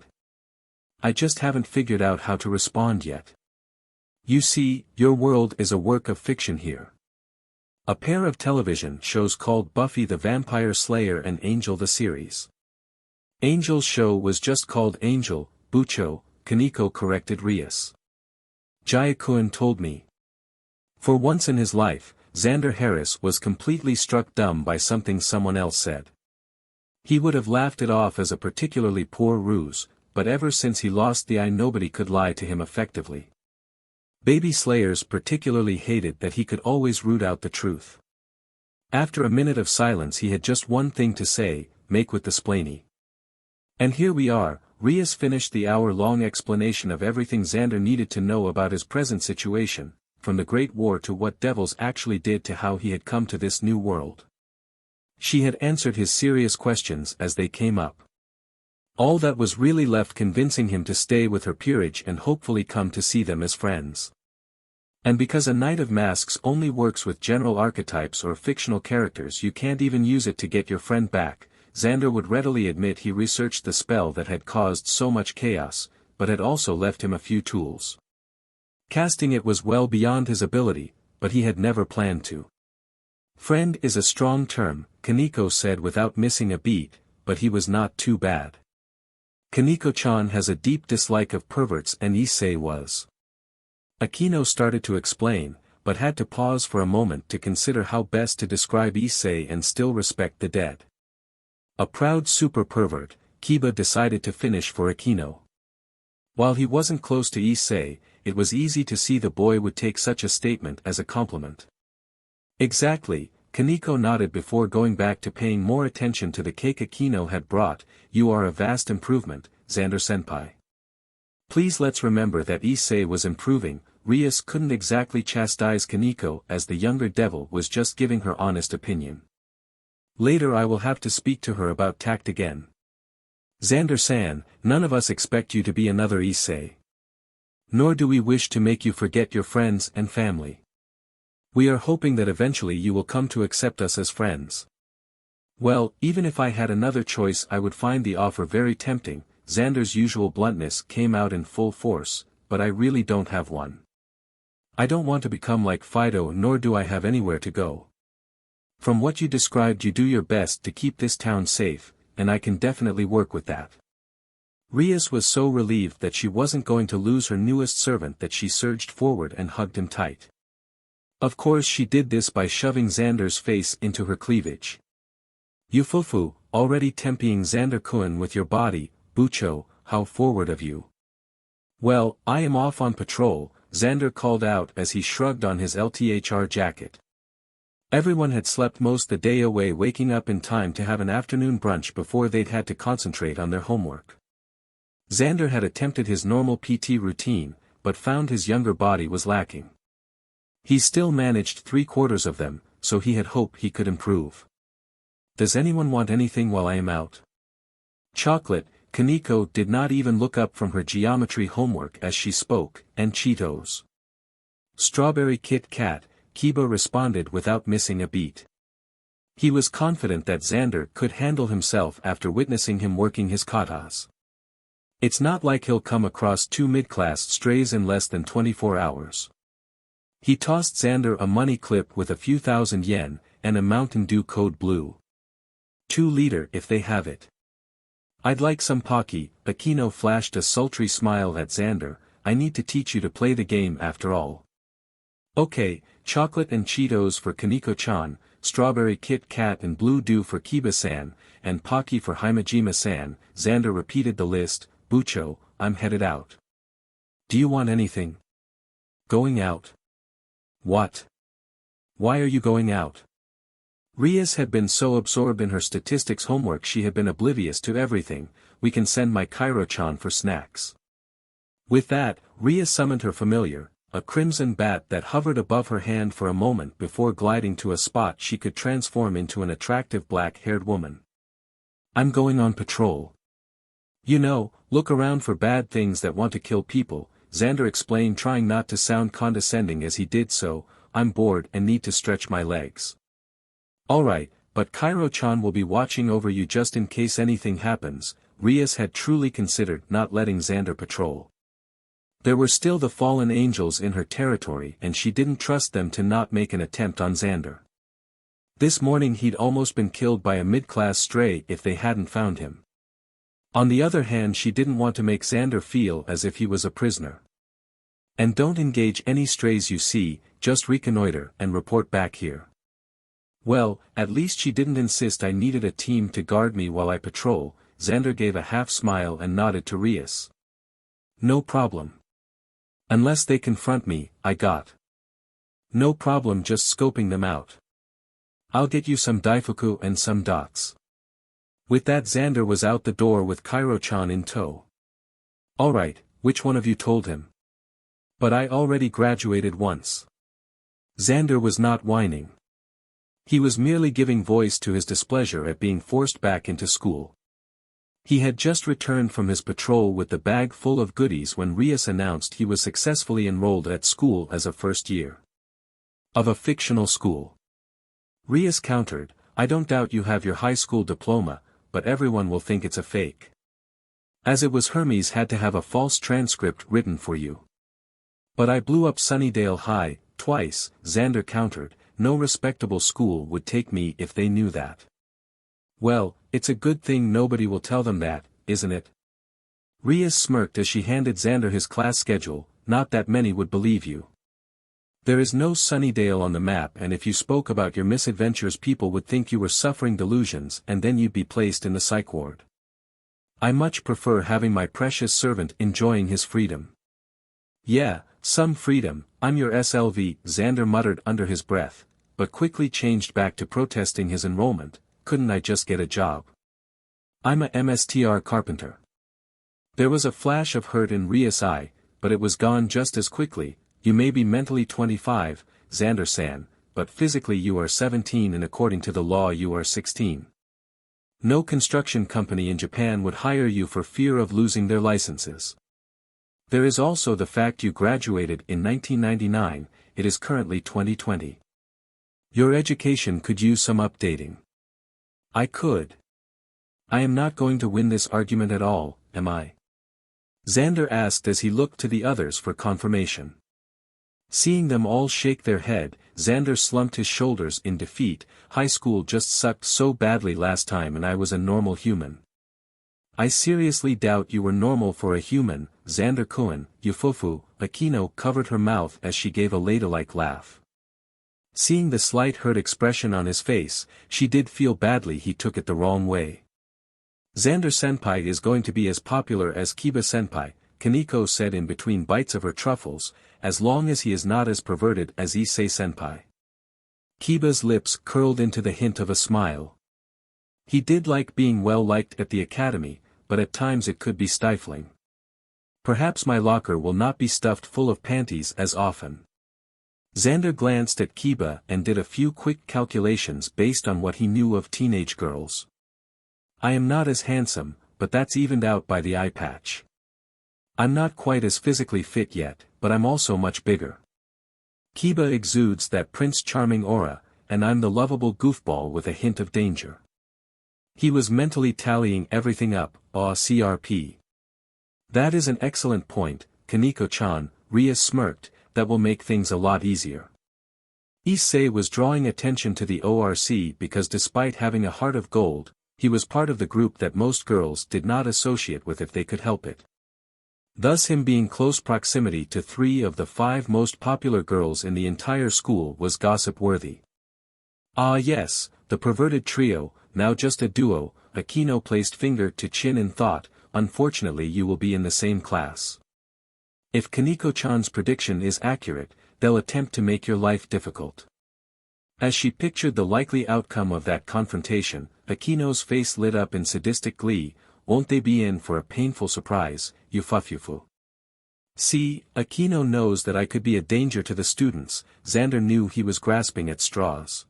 I just haven't figured out how to respond yet. You see, your world is a work of fiction here. A pair of television shows called Buffy the Vampire Slayer and Angel the series. Angel's show was just called Angel, Bucho, Kaneko corrected Rias. Jayakun told me. For once in his life, Xander Harris was completely struck dumb by something someone else said. He would have laughed it off as a particularly poor ruse, but ever since he lost the eye nobody could lie to him effectively. Baby Slayers particularly hated that he could always root out the truth. After a minute of silence he had just one thing to say, make with the splaney. And here we are, Rias finished the hour-long explanation of everything Xander needed to know about his present situation, from the Great War to what devils actually did to how he had come to this new world. She had answered his serious questions as they came up. All that was really left convincing him to stay with her peerage and hopefully come to see them as friends. And because a Knight of Masks only works with general archetypes or fictional characters you can't even use it to get your friend back, Xander would readily admit he researched the spell that had caused so much chaos, but had also left him a few tools. Casting it was well beyond his ability, but he had never planned to. Friend is a strong term, Kaneko said without missing a beat, but he was not too bad. Kaneko-chan has a deep dislike of perverts and Issei was. Akino started to explain, but had to pause for a moment to consider how best to describe Issei and still respect the dead. A proud super pervert, Kiba decided to finish for Akino. While he wasn't close to Issei, it was easy to see the boy would take such a statement as a compliment. Exactly, Kaneko nodded before going back to paying more attention to the cake Akino had brought. You are a vast improvement, Xander-senpai. Please let's remember that Issei was improving. Rias couldn't exactly chastise Kaneko as the younger devil was just giving her honest opinion. Later I will have to speak to her about tact again. Xander-san, none of us expect you to be another Issei. Nor do we wish to make you forget your friends and family. We are hoping that eventually you will come to accept us as friends. Well, even if I had another choice I would find the offer very tempting. Xander's usual bluntness came out in full force, but I really don't have one. I don't want to become like Fido nor do I have anywhere to go. From what you described you do your best to keep this town safe, and I can definitely work with that. Rias was so relieved that she wasn't going to lose her newest servant that she surged forward and hugged him tight. Of course she did this by shoving Xander's face into her cleavage. You fufu, already tempting Xander-kun with your body, Bucho, how forward of you. Well, I am off on patrol, Xander called out as he shrugged on his LTHR jacket. Everyone had slept most the day away, waking up in time to have an afternoon brunch before they'd had to concentrate on their homework. Xander had attempted his normal PT routine, but found his younger body was lacking. He still managed 3/4 of them, so he had hoped he could improve. Does anyone want anything while I am out? Chocolate, Kaneko did not even look up from her geometry homework as she spoke, and Cheetos. Strawberry Kit Kat, Kiba responded without missing a beat. He was confident that Xander could handle himself after witnessing him working his katas. It's not like he'll come across 2 mid-class strays in less than 24 hours. He tossed Xander a money clip with a few thousand yen, and a Mountain Dew Code Blue. 2 liter if they have it. I'd like some Pocky. Akino flashed a sultry smile at Xander. I need to teach you to play the game after all. Okay, chocolate and Cheetos for Kaneko-chan, strawberry Kit Kat and Blue Dew for Kiba-san, and Pocky for Himejima-san. Xander repeated the list. Bucho, I'm headed out. Do you want anything? Going out? What? Why are you going out? Rias had been so absorbed in her statistics homework she had been oblivious to everything. We can send my Kairo-chan for snacks. With that, Rias summoned her familiar, a crimson bat that hovered above her hand for a moment before gliding to a spot she could transform into an attractive black-haired woman. I'm going on patrol. You know, look around for bad things that want to kill people, Xander explained, trying not to sound condescending as he did so. I'm bored and need to stretch my legs. Alright, but Kairo-chan will be watching over you just in case anything happens. Rias had truly considered not letting Xander patrol. There were still the fallen angels in her territory and she didn't trust them to not make an attempt on Xander. This morning he'd almost been killed by a mid-class stray if they hadn't found him. On the other hand, she didn't want to make Xander feel as if he was a prisoner. And don't engage any strays you see, just reconnoiter and report back here. Well, at least she didn't insist I needed a team to guard me while I patrol. Xander gave a half smile and nodded to Rias. No problem. Unless they confront me, I got. No problem just scoping them out. I'll get you some daifuku and some dots. With that, Xander was out the door with Kairo-chan in tow. Alright, which one of you told him? But I already graduated once. Xander was not whining. He was merely giving voice to his displeasure at being forced back into school. He had just returned from his patrol with the bag full of goodies when Rias announced he was successfully enrolled at school as a first year. Of a fictional school. Rias countered, I don't doubt you have your high school diploma, but everyone will think it's a fake. As it was, Hermes had to have a false transcript written for you. But I blew up Sunnydale High, twice, Xander countered. No respectable school would take me if they knew that. Well, it's a good thing nobody will tell them that, isn't it? Rias smirked as she handed Xander his class schedule. Not that many would believe you. There is no Sunnydale on the map, and if you spoke about your misadventures people would think you were suffering delusions and then you'd be placed in the psych ward. I much prefer having my precious servant enjoying his freedom. Yeah, some freedom. I'm your SLV, Xander muttered under his breath, but quickly changed back to protesting his enrollment. Couldn't I just get a job? I'm a MSTR carpenter. There was a flash of hurt in Rias' eye, but it was gone just as quickly. You may be mentally 25, Xander-san, but physically you are 17 and according to the law you are 16. No construction company in Japan would hire you for fear of losing their licenses. There is also the fact you graduated in 1999, it is currently 2020. Your education could use some updating. I could. I am not going to win this argument at all, am I? Xander asked as he looked to the others for confirmation. Seeing them all shake their head, Xander slumped his shoulders in defeat. High school just sucked so badly last time and I was a normal human. I seriously doubt you were normal for a human, Xander-kun. Yufufu. Akino covered her mouth as she gave a ladylike laugh. Seeing the slight hurt expression on his face, she did feel badly he took it the wrong way. Xander-senpai is going to be as popular as Kiba-senpai, Kaneko said in between bites of her truffles, as long as he is not as perverted as Issei-senpai. Kiba's lips curled into the hint of a smile. He did like being well liked at the academy, but at times it could be stifling. Perhaps my locker will not be stuffed full of panties as often. Xander glanced at Kiba and did a few quick calculations based on what he knew of teenage girls. I am not as handsome, but that's evened out by the eye patch. I'm not quite as physically fit yet, but I'm also much bigger. Kiba exudes that Prince Charming aura, and I'm the lovable goofball with a hint of danger. He was mentally tallying everything up. CRP. That is an excellent point, Kaneko-chan, Rias smirked, that will make things a lot easier. Issei was drawing attention to the ORC because despite having a heart of gold, he was part of the group that most girls did not associate with if they could help it. Thus him being close proximity to 3 of the 5 most popular girls in the entire school was gossip-worthy. Ah yes, the perverted trio, now just a duo, Akino placed finger to chin in thought, unfortunately you will be in the same class. If Kaneko-chan's prediction is accurate, they'll attempt to make your life difficult. As she pictured the likely outcome of that confrontation, Akino's face lit up in sadistic glee. Won't they be in for a painful surprise, yufufufu. See, Akino knows that I could be a danger to the students. Xander knew he was grasping at straws.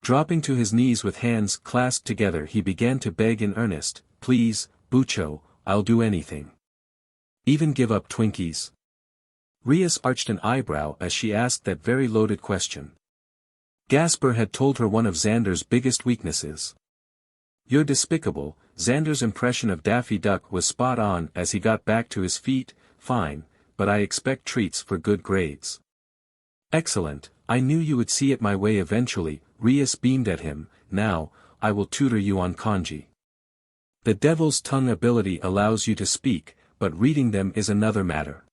Dropping to his knees with hands clasped together he began to beg in earnest, please, Bucho, I'll do anything. Even give up Twinkies. Rias arched an eyebrow as she asked that very loaded question. Gasper had told her one of Xander's biggest weaknesses. You're despicable. Xander's impression of Daffy Duck was spot on as he got back to his feet. Fine, but I expect treats for good grades. Excellent, I knew you would see it my way eventually. Rias beamed at him. Now, I will tutor you on kanji. The devil's tongue ability allows you to speak, but reading them is another matter.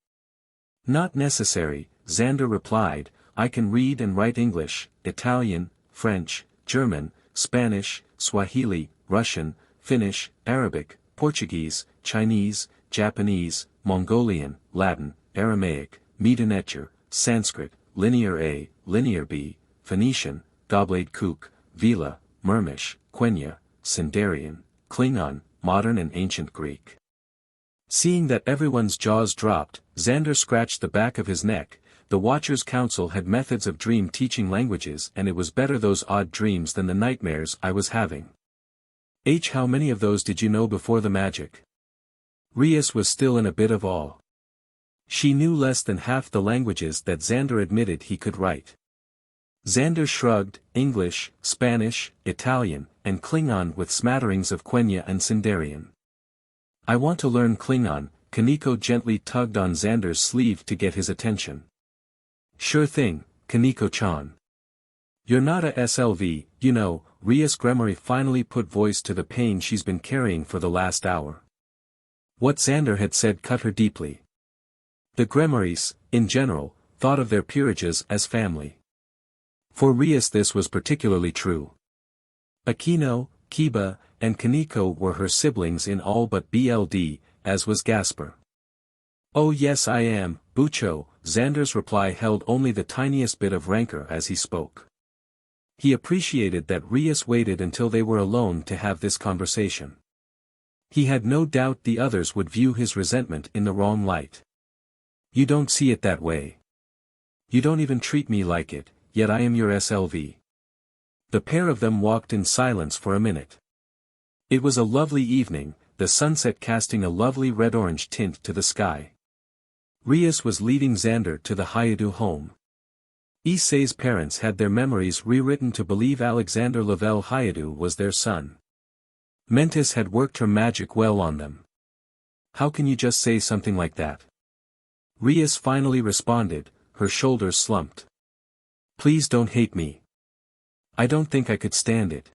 Not necessary, Xander replied. I can read and write English, Italian, French, German, Spanish, Swahili, Russian, Finnish, Arabic, Portuguese, Chinese, Japanese, Mongolian, Latin, Aramaic, Medo-Netcher, Sanskrit, Linear A, Linear B, Phoenician, Goblade Kook, Vila, Murmish, Quenya, Sindarian, Klingon, Modern and Ancient Greek. Seeing that everyone's jaws dropped, Xander scratched the back of his neck. The Watchers' Council had methods of dream teaching languages and it was better those odd dreams than the nightmares I was having. How many of those did you know before the magic? Rias was still in a bit of awe. She knew less than half the languages that Xander admitted he could write. Xander shrugged, English, Spanish, Italian, and Klingon with smatterings of Quenya and Sindarian. I want to learn Klingon. Kaneko gently tugged on Xander's sleeve to get his attention. Sure thing, Kaneko-chan. You're not a SLV, you know. Rias Gremory finally put voice to the pain she's been carrying for the last hour. What Xander had said cut her deeply. The Gremories, in general, thought of their peerages as family. For Rias this was particularly true. Akino, Kiba, and Kaneko were her siblings in all but BLD, as was Gasper. Oh yes I am, Bucho. Xander's reply held only the tiniest bit of rancor as he spoke. He appreciated that Rias waited until they were alone to have this conversation. He had no doubt the others would view his resentment in the wrong light. You don't see it that way. You don't even treat me like it, yet I am your SLV. The pair of them walked in silence for a minute. It was a lovely evening, the sunset casting a lovely red-orange tint to the sky. Rias was leading Xander to the Hayadu home. Issei's parents had their memories rewritten to believe Alexander Lavelle Hayadu was their son. Mentis had worked her magic well on them. How can you just say something like that? Rias finally responded, her shoulders slumped. Please don't hate me. I don't think I could stand it.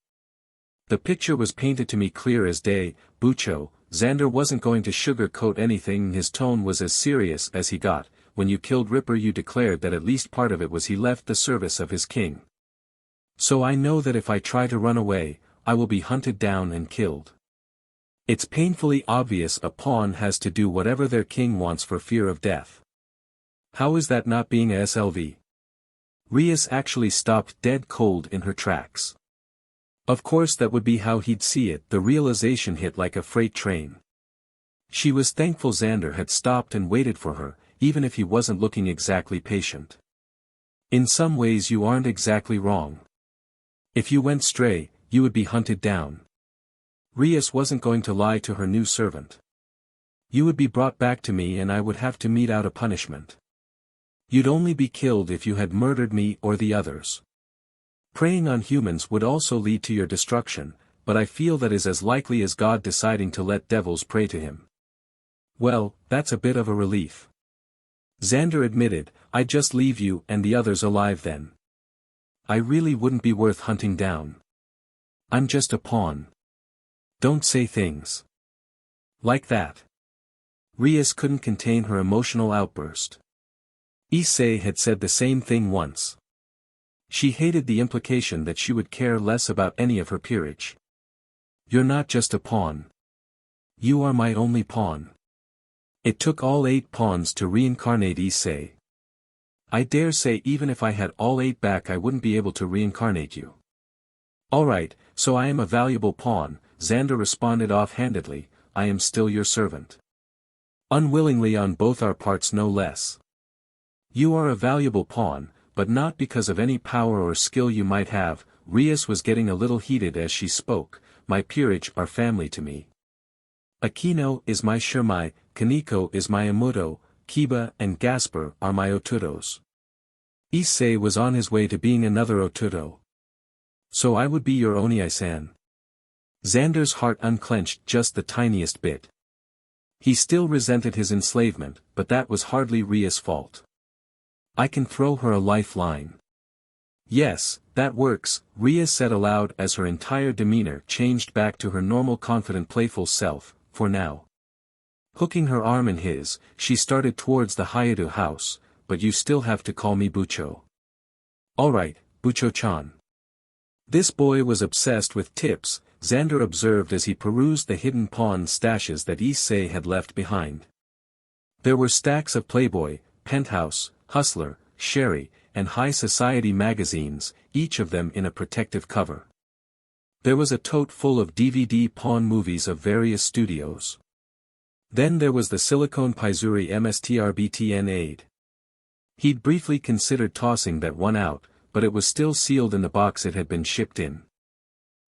The picture was painted to me clear as day, Bucho. Xander wasn't going to sugarcoat anything and his tone was as serious as he got. When you killed Ripper you declared that at least part of it was he left the service of his king. So I know that if I try to run away, I will be hunted down and killed. It's painfully obvious a pawn has to do whatever their king wants for fear of death. How is that not being a SLV? Rias actually stopped dead cold in her tracks. Of course that would be how he'd see it. The realization hit like a freight train. She was thankful Xander had stopped and waited for her, even if he wasn't looking exactly patient. In some ways you aren't exactly wrong. If you went stray, you would be hunted down. Rias wasn't going to lie to her new servant. You would be brought back to me and I would have to mete out a punishment. You'd only be killed if you had murdered me or the others. Preying on humans would also lead to your destruction, but I feel that is as likely as God deciding to let devils pray to him. Well, that's a bit of a relief. Xander admitted, I'd just leave you and the others alive then. I really wouldn't be worth hunting down. I'm just a pawn. Don't say things like that. Rias couldn't contain her emotional outburst. Issei had said the same thing once. She hated the implication that she would care less about any of her peerage. You're not just a pawn. You are my only pawn. It took all 8 pawns to reincarnate Issei. I dare say even if I had all 8 back I wouldn't be able to reincarnate you. Alright, so I am a valuable pawn, Xander responded offhandedly, I am still your servant. Unwillingly on both our parts no less. You are a valuable pawn, but not because of any power or skill you might have. Rias was getting a little heated as she spoke, my peerage are family to me. Akino is my Shirmai, Kaneko is my Amuto, Kiba and Gasper are my Oturos. Issei was on his way to being another Otuto. So I would be your Oniai-san. Xander's heart unclenched just the tiniest bit. He still resented his enslavement, but that was hardly Ria's fault. I can throw her a lifeline. Yes, that works, Ria said aloud as her entire demeanor changed back to her normal confident playful self, for now. Hooking her arm in his, she started towards the Hayadu house, but you still have to call me Bucho. Alright, Bucho-chan. This boy was obsessed with tips, Xander observed as he perused the hidden pawn stashes that Issei had left behind. There were stacks of Playboy, Penthouse, Hustler, Sherry, and High Society magazines, each of them in a protective cover. There was a tote full of DVD pawn movies of various studios. Then there was the Silicone Paizuri MSTRBTN aid. He'd briefly considered tossing that one out, but it was still sealed in the box it had been shipped in.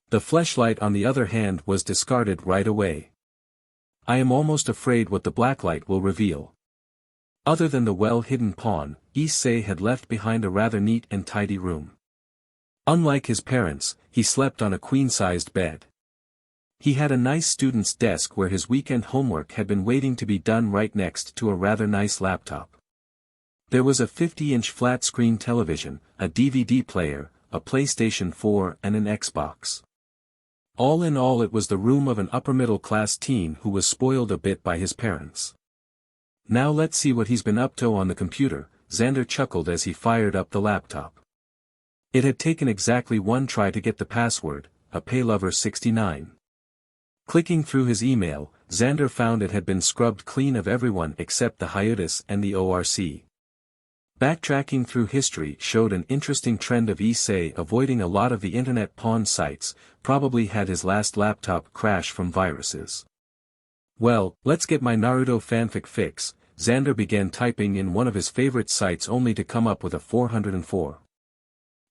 The fleshlight on the other hand was discarded right away. I am almost afraid what the blacklight will reveal. Other than the well-hidden pawn, Issei had left behind a rather neat and tidy room. Unlike his parents, he slept on a queen-sized bed. He had a nice student's desk where his weekend homework had been waiting to be done right next to a rather nice laptop. There was a 50-inch flat-screen television, a DVD player, a PlayStation 4 and an Xbox. All in all it was the room of an upper-middle-class teen who was spoiled a bit by his parents. Now let's see what he's been up to on the computer, Xander chuckled as he fired up the laptop. It had taken exactly one try to get the password, a paylover 69. Clicking through his email, Xander found it had been scrubbed clean of everyone except the hiatus and the ORC. Backtracking through history showed an interesting trend of Issei avoiding a lot of the internet pawn sites, probably had his last laptop crash from viruses. Well, let's get my Naruto fanfic fix, Xander began typing in one of his favorite sites only to come up with a 404.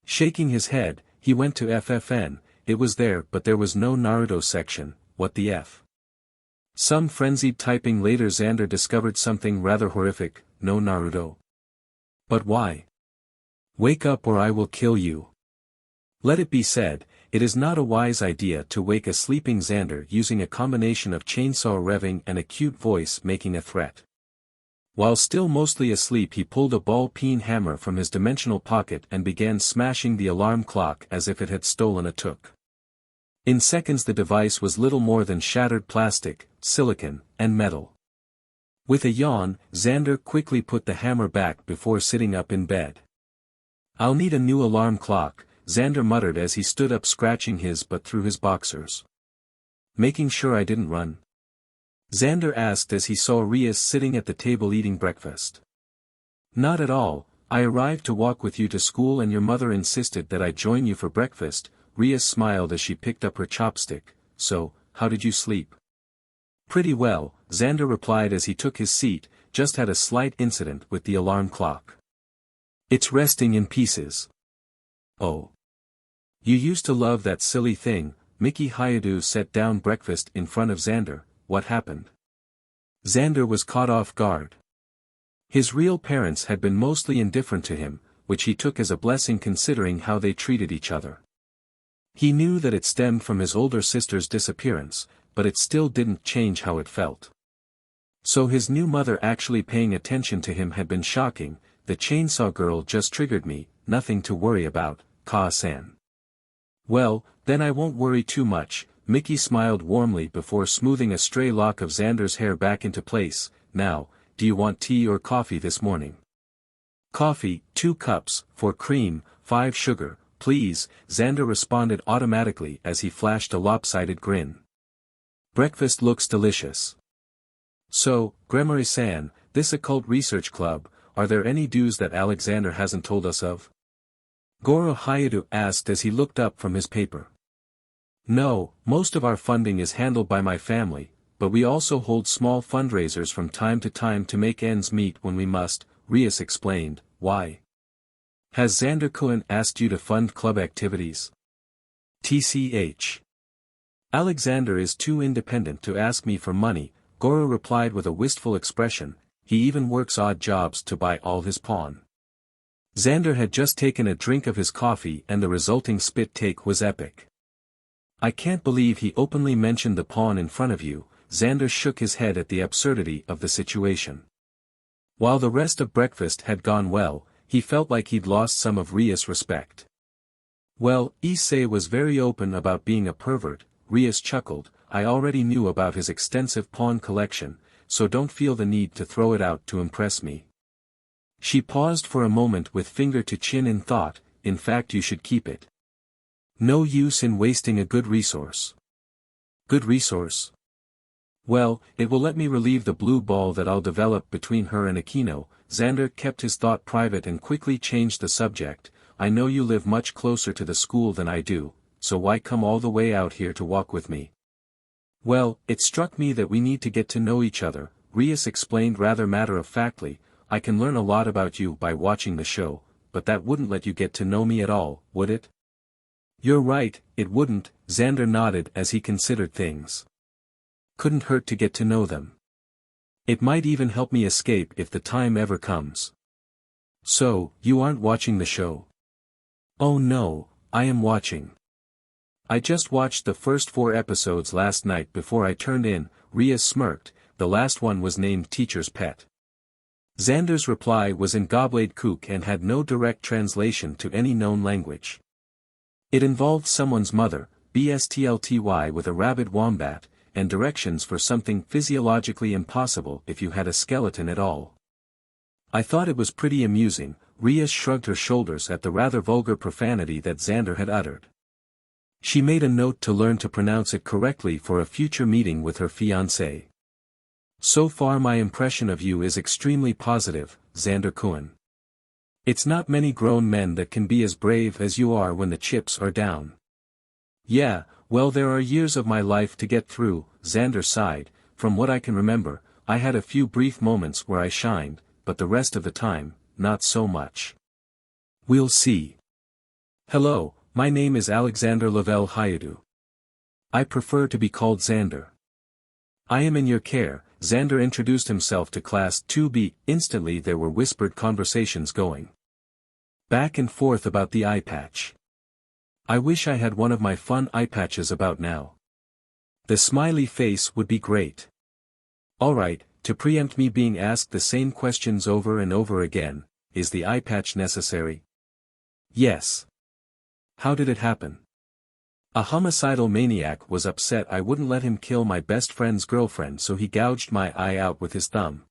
Shaking his head, he went to FFN, it was there but there was no Naruto section, what the F. Some frenzied typing later Xander discovered something rather horrific, no Naruto. But why? Wake up or I will kill you. Let it be said, it is not a wise idea to wake a sleeping Xander using a combination of chainsaw revving and a cute voice making a threat. While still mostly asleep he pulled a ball-peen hammer from his dimensional pocket and began smashing the alarm clock as if it had stolen a took. In seconds the device was little more than shattered plastic, silicon, and metal. With a yawn, Xander quickly put the hammer back before sitting up in bed. I'll need a new alarm clock, Xander muttered as he stood up scratching his butt through his boxers. Making sure I didn't run? Xander asked as he saw Rias sitting at the table eating breakfast. Not at all, I arrived to walk with you to school and your mother insisted that I join you for breakfast, Rias smiled as she picked up her chopstick, so, how did you sleep? Pretty well, Xander replied as he took his seat, just had a slight incident with the alarm clock. It's resting in pieces. Oh. You used to love that silly thing, Miki Hayadu set down breakfast in front of Xander, what happened? Xander was caught off guard. His real parents had been mostly indifferent to him, which he took as a blessing considering how they treated each other. He knew that it stemmed from his older sister's disappearance, but it still didn't change how it felt. So his new mother actually paying attention to him had been shocking, the chainsaw girl just triggered me, nothing to worry about, Ka-san. Well, then I won't worry too much. Mickey smiled warmly before smoothing a stray lock of Xander's hair back into place. Now, do you want tea or coffee this morning? Coffee, 2 cups, 4 cream, 5 sugar, please, Xander responded automatically as he flashed a lopsided grin. Breakfast looks delicious. So, Gremory-san, this occult research club, are there any dues that Alexander hasn't told us of? Goro Hyudu asked as he looked up from his paper. No, most of our funding is handled by my family, but we also hold small fundraisers from time to time to make ends meet when we must, Rias explained. Why? Has Xander-kun asked you to fund club activities? TCH. Alexander is too independent to ask me for money, Goro replied with a wistful expression. He even works odd jobs to buy all his pawn. Xander had just taken a drink of his coffee and the resulting spit take was epic. I can't believe he openly mentioned the pawn in front of you, Xander shook his head at the absurdity of the situation. While the rest of breakfast had gone well, he felt like he'd lost some of Rias' respect. Well, Issei was very open about being a pervert, Rias chuckled. I already knew about his extensive pawn collection, so don't feel the need to throw it out to impress me. She paused for a moment with finger to chin in thought. In fact, you should keep it. No use in wasting a good resource. Good resource? Well, it will let me relieve the blue ball that I'll develop between her and Aquino. Xander kept his thought private and quickly changed the subject. I know you live much closer to the school than I do, so why come all the way out here to walk with me? Well, it struck me that we need to get to know each other, Rias explained rather matter-of-factly. I can learn a lot about you by watching the show, but that wouldn't let you get to know me at all, would it? You're right, it wouldn't, Xander nodded as he considered things. Couldn't hurt to get to know them. It might even help me escape if the time ever comes. So, you aren't watching the show? Oh no, I am watching. I just watched the first 4 episodes last night before I turned in, Rias smirked. The last one was named Teacher's Pet. Xander's reply was in gobbledygook and had no direct translation to any known language. It involved someone's mother, BSTLTY with a rabid wombat, and directions for something physiologically impossible if you had a skeleton at all. I thought it was pretty amusing. Rias shrugged her shoulders at the rather vulgar profanity that Xander had uttered. She made a note to learn to pronounce it correctly for a future meeting with her fiancé. So far my impression of you is extremely positive, Xander-kun. It's not many grown men that can be as brave as you are when the chips are down. Yeah, well there are years of my life to get through, Xander sighed. From what I can remember, I had a few brief moments where I shined, but the rest of the time, not so much. We'll see. Hello, my name is Alexander Lavelle Hyudu. I prefer to be called Xander. I am in your care, Xander introduced himself to Class 2B. Instantly there were whispered conversations going back and forth about the eye patch. I wish I had one of my fun eye patches about now. The smiley face would be great. Alright, to preempt me being asked the same questions over and over again, is the eye patch necessary? Yes. How did it happen? A homicidal maniac was upset I wouldn't let him kill my best friend's girlfriend, so he gouged my eye out with his thumb.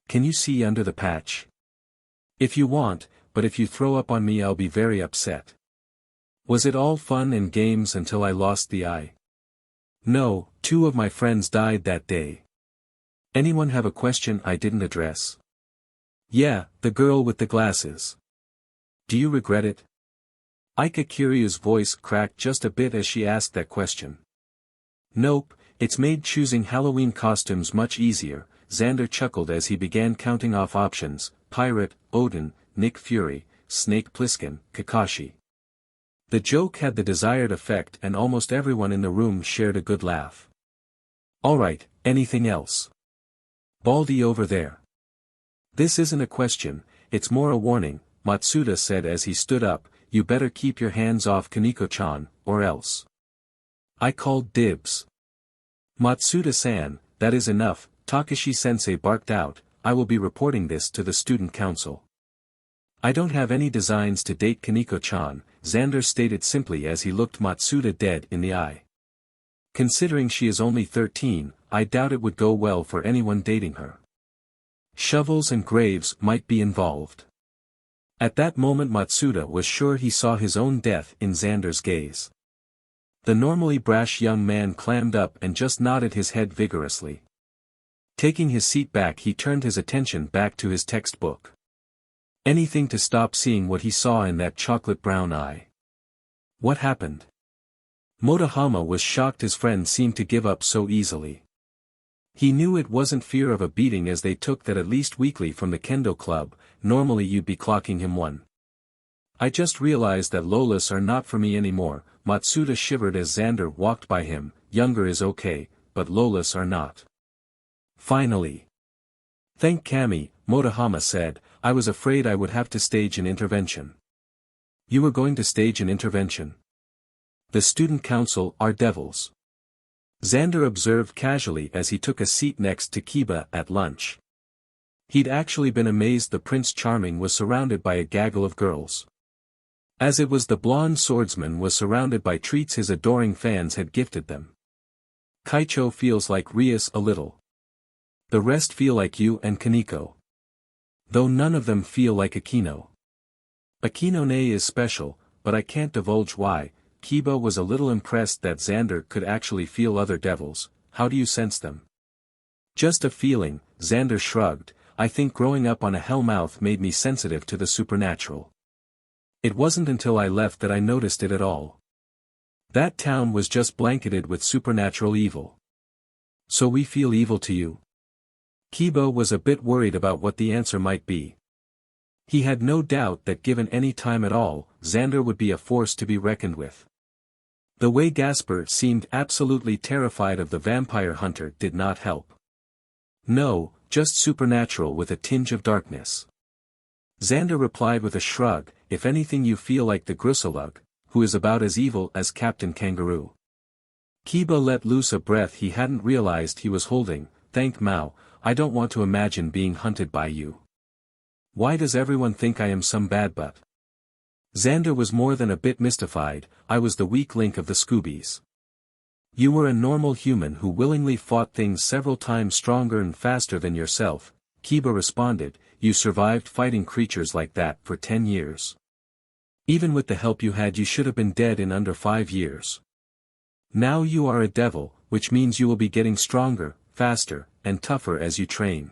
Can you see under the patch? If you want, but if you throw up on me I'll be very upset. Was it all fun and games until I lost the eye? No, 2 of my friends died that day. Anyone have a question I didn't address? Yeah, the girl with the glasses. Do you regret it? Aika Kiryu's voice cracked just a bit as she asked that question. Nope, it's made choosing Halloween costumes much easier, Xander chuckled as he began counting off options: Pirate, Odin, Nick Fury, Snake Plissken, Kakashi. The joke had the desired effect and almost everyone in the room shared a good laugh. Alright, anything else? Baldy over there. This isn't a question, it's more a warning, Matsuda said as he stood up. You better keep your hands off Kaneko-chan, or else. I called dibs. Matsuda-san, that is enough, Takashi-sensei barked out. I will be reporting this to the student council. I don't have any designs to date Kaneko-chan, Xander stated simply as he looked Matsuda dead in the eye. Considering she is only 13, I doubt it would go well for anyone dating her. Shovels and graves might be involved. At that moment Matsuda was sure he saw his own death in Xander's gaze. The normally brash young man clammed up and just nodded his head vigorously. Taking his seat back, he turned his attention back to his textbook. Anything to stop seeing what he saw in that chocolate-brown eye. What happened? Motohama was shocked his friend seemed to give up so easily. He knew it wasn't fear of a beating as they took that at least weekly from the kendo club, normally you'd be clocking him one. I just realized that lolas are not for me anymore. Matsuda shivered as Xander walked by him. Younger is okay, but lolas are not. Finally. Thank Kami, Motohama said, I was afraid I would have to stage an intervention. You were going to stage an intervention? The student council are devils. Xander observed casually as he took a seat next to Kiba at lunch. He'd actually been amazed the Prince Charming was surrounded by a gaggle of girls. As it was, the blonde swordsman was surrounded by treats his adoring fans had gifted them. Kaicho feels like Rias a little. The rest feel like you and Kaneko. Though none of them feel like Akino. Akino-ne is special, but I can't divulge why. Kiba was a little impressed that Xander could actually feel other devils. How do you sense them? Just a feeling, Xander shrugged. I think growing up on a Hellmouth made me sensitive to the supernatural. It wasn't until I left that I noticed it at all. That town was just blanketed with supernatural evil. So we feel evil to you? Kiba was a bit worried about what the answer might be. He had no doubt that given any time at all, Xander would be a force to be reckoned with. The way Gasper seemed absolutely terrified of the vampire hunter did not help. No, just supernatural with a tinge of darkness. Xander replied with a shrug, if anything you feel like the Gruselug, who is about as evil as Captain Kangaroo. Kiba let loose a breath he hadn't realized he was holding. Thank Mao, I don't want to imagine being hunted by you. Why does everyone think I am some bad butt? Xander was more than a bit mystified. I was the weak link of the Scoobies. You were a normal human who willingly fought things several times stronger and faster than yourself, Kiba responded. You survived fighting creatures like that for 10 years. Even with the help you had, you should have been dead in under 5 years. Now you are a devil, which means you will be getting stronger, faster, and tougher as you train.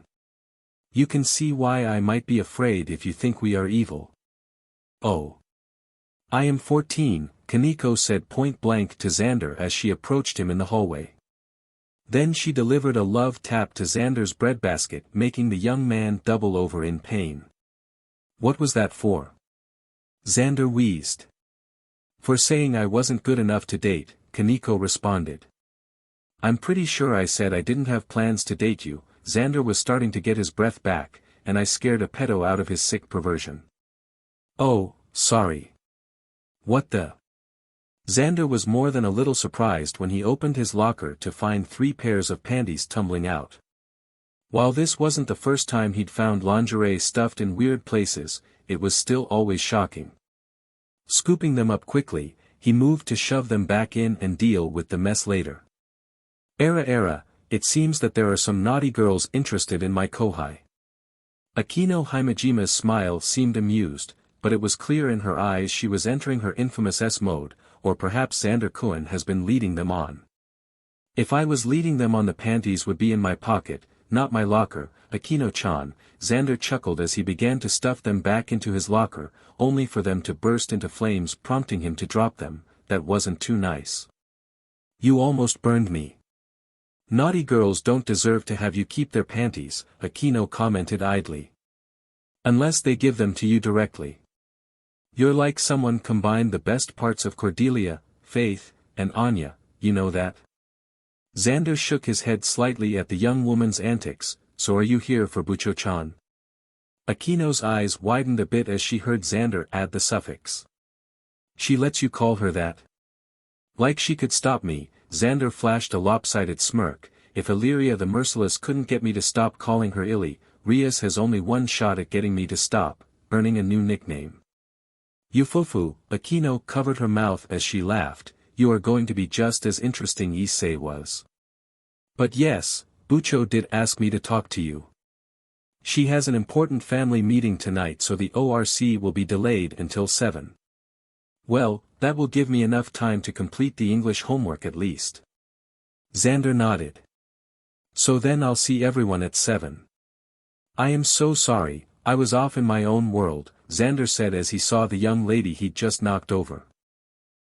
You can see why I might be afraid if you think we are evil. Oh. I am 14, Kaneko said point blank to Xander as she approached him in the hallway. Then she delivered a love tap to Xander's breadbasket, making the young man double over in pain. What was that for? Xander wheezed. For saying I wasn't good enough to date, Kaneko responded. I'm pretty sure I said I didn't have plans to date you. Xander was starting to get his breath back, and I scared a pedo out of his sick perversion. Oh, sorry. What the? Xander was more than a little surprised when he opened his locker to find 3 pairs of panties tumbling out. While this wasn't the first time he'd found lingerie stuffed in weird places, it was still always shocking. Scooping them up quickly, he moved to shove them back in and deal with the mess later. Era, it seems that there are some naughty girls interested in my kohai. Akino Himajima's smile seemed amused, but it was clear in her eyes she was entering her infamous S mode, or perhaps Xander-kun has been leading them on. If I was leading them on, the panties would be in my pocket, not my locker, Akino-chan. Xander chuckled as he began to stuff them back into his locker, only for them to burst into flames, prompting him to drop them. That wasn't too nice. You almost burned me. Naughty girls don't deserve to have you keep their panties, Akino commented idly. Unless they give them to you directly. You're like someone combined the best parts of Cordelia, Faith, and Anya, you know that? Xander shook his head slightly at the young woman's antics. So are you here for Bucho-chan? Akino's eyes widened a bit as she heard Xander add the suffix. She lets you call her that? Like she could stop me. Xander flashed a lopsided smirk. If Illyria the Merciless couldn't get me to stop calling her Illy, Rias has only one shot at getting me to stop, earning a new nickname. Yufufu, Akino covered her mouth as she laughed, you are going to be just as interesting Issei was. But yes, Bucho did ask me to talk to you. She has an important family meeting tonight so the ORC will be delayed until 7. Well, that will give me enough time to complete the English homework at least. Xander nodded. So then I'll see everyone at 7. I am so sorry, I was off in my own world, Xander said as he saw the young lady he'd just knocked over.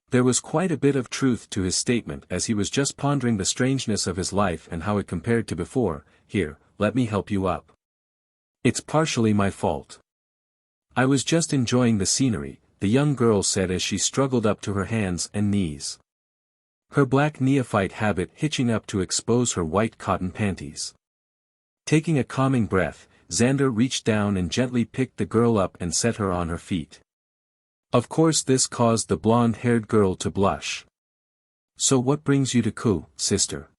There was quite a bit of truth to his statement as he was just pondering the strangeness of his life and how it compared to before. Here, let me help you up. It's partially my fault. I was just enjoying the scenery, the young girl said as she struggled up to her hands and knees. Her black neophyte habit hitching up to expose her white cotton panties. Taking a calming breath, Xander reached down and gently picked the girl up and set her on her feet. Of course this caused the blonde-haired girl to blush. So what brings you to Ku, sister?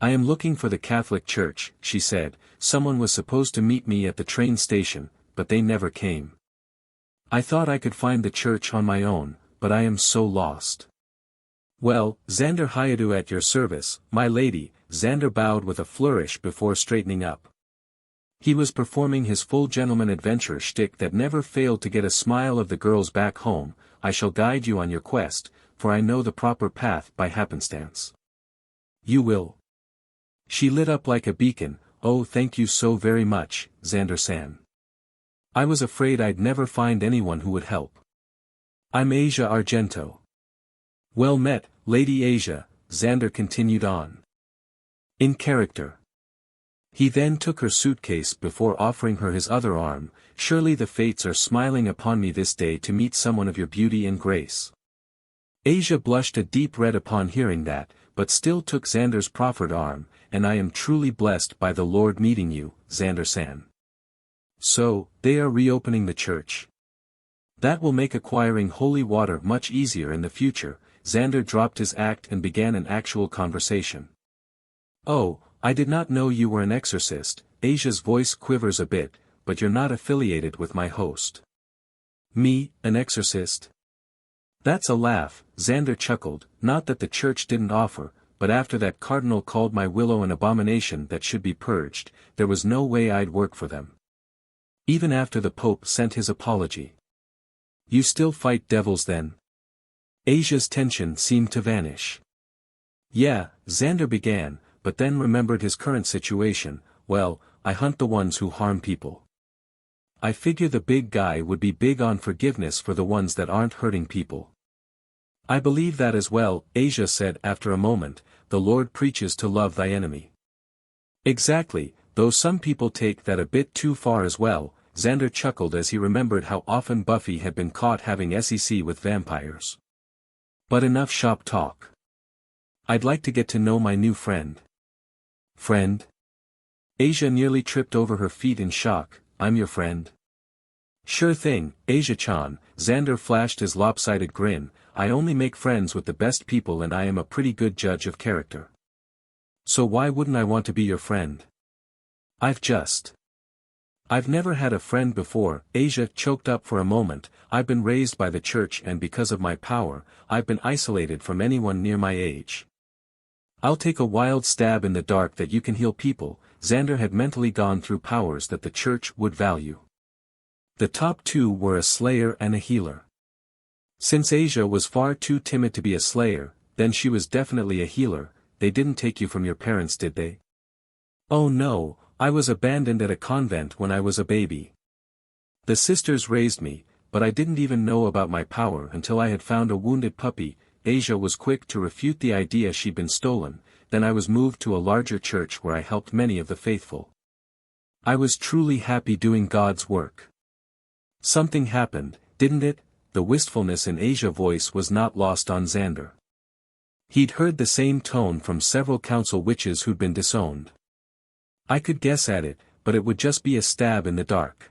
I am looking for the Catholic Church, she said. Someone was supposed to meet me at the train station, but they never came. I thought I could find the church on my own, but I am so lost. Well, Xander Hayadu at your service, my lady, Xander bowed with a flourish before straightening up. He was performing his full gentleman adventure shtick that never failed to get a smile of the girls back home. I shall guide you on your quest, for I know the proper path by happenstance. You will. She lit up like a beacon. Oh, thank you so very much, Xander-san. I was afraid I'd never find anyone who would help. I'm Asia Argento. Well met, Lady Asia, Xander continued on. In character. He then took her suitcase before offering her his other arm. Surely the fates are smiling upon me this day to meet someone of your beauty and grace. Asia blushed a deep red upon hearing that, but still took Xander's proffered arm, and I am truly blessed by the Lord meeting you, Xander-san. So, they are reopening the church. That will make acquiring holy water much easier in the future. Xander dropped his act and began an actual conversation. Oh, I did not know you were an exorcist. Asia's voice quivers a bit, but you're not affiliated with my host. Me, an exorcist? That's a laugh, Xander chuckled, not that the church didn't offer, but after that cardinal called my willow an abomination that should be purged, there was no way I'd work for them. Even after the Pope sent his apology. You still fight devils then? Asia's tension seemed to vanish. Yeah, Xander began, but then remembered his current situation. Well, I hunt the ones who harm people. I figure the big guy would be big on forgiveness for the ones that aren't hurting people. I believe that as well, Asia said after a moment. The Lord preaches to love thy enemy. Exactly, though some people take that a bit too far as well. Xander chuckled as he remembered how often Buffy had been caught having SEC with vampires. But enough shop talk. I'd like to get to know my new friend. Friend? Asia nearly tripped over her feet in shock. I'm your friend? Sure thing, Asia-chan. Xander flashed his lopsided grin. I only make friends with the best people and I am a pretty good judge of character. So why wouldn't I want to be your friend? I've never had a friend before. Asia choked up for a moment. I've been raised by the church and because of my power, I've been isolated from anyone near my age. I'll take a wild stab in the dark that you can heal people. Xander had mentally gone through powers that the church would value. The top two were a slayer and a healer. Since Asia was far too timid to be a slayer, then she was definitely a healer. They didn't take you from your parents, did they? Oh no, I was abandoned at a convent when I was a baby. The sisters raised me, but I didn't even know about my power until I had found a wounded puppy. Asia was quick to refute the idea she'd been stolen. Then I was moved to a larger church where I helped many of the faithful. I was truly happy doing God's work. Something happened, didn't it? The wistfulness in Asia's voice was not lost on Xander. He'd heard the same tone from several council witches who'd been disowned. I could guess at it, but it would just be a stab in the dark.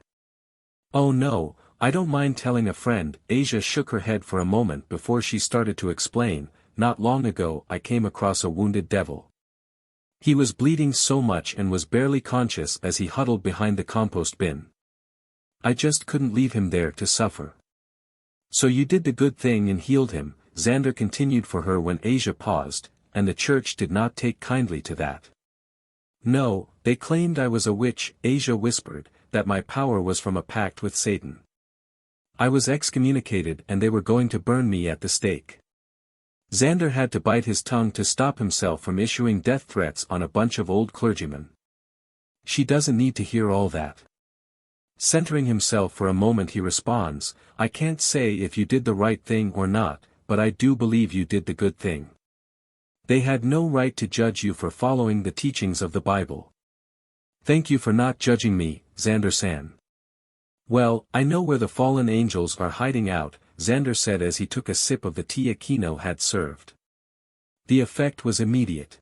Oh no, I don't mind telling a friend. Asia shook her head for a moment before she started to explain. Not long ago I came across a wounded devil. He was bleeding so much and was barely conscious as he huddled behind the compost bin. I just couldn't leave him there to suffer. So you did the good thing and healed him, Xander continued for her when Asia paused, and the church did not take kindly to that. No, they claimed I was a witch, Asia whispered, that my power was from a pact with Satan. I was excommunicated and they were going to burn me at the stake. Xander had to bite his tongue to stop himself from issuing death threats on a bunch of old clergymen. She doesn't need to hear all that. Centering himself for a moment he responds, I can't say if you did the right thing or not, but I do believe you did the good thing. They had no right to judge you for following the teachings of the Bible. Thank you for not judging me, Xander-san. Well, I know where the fallen angels are hiding out, Xander said as he took a sip of the tea Aquino had served. The effect was immediate.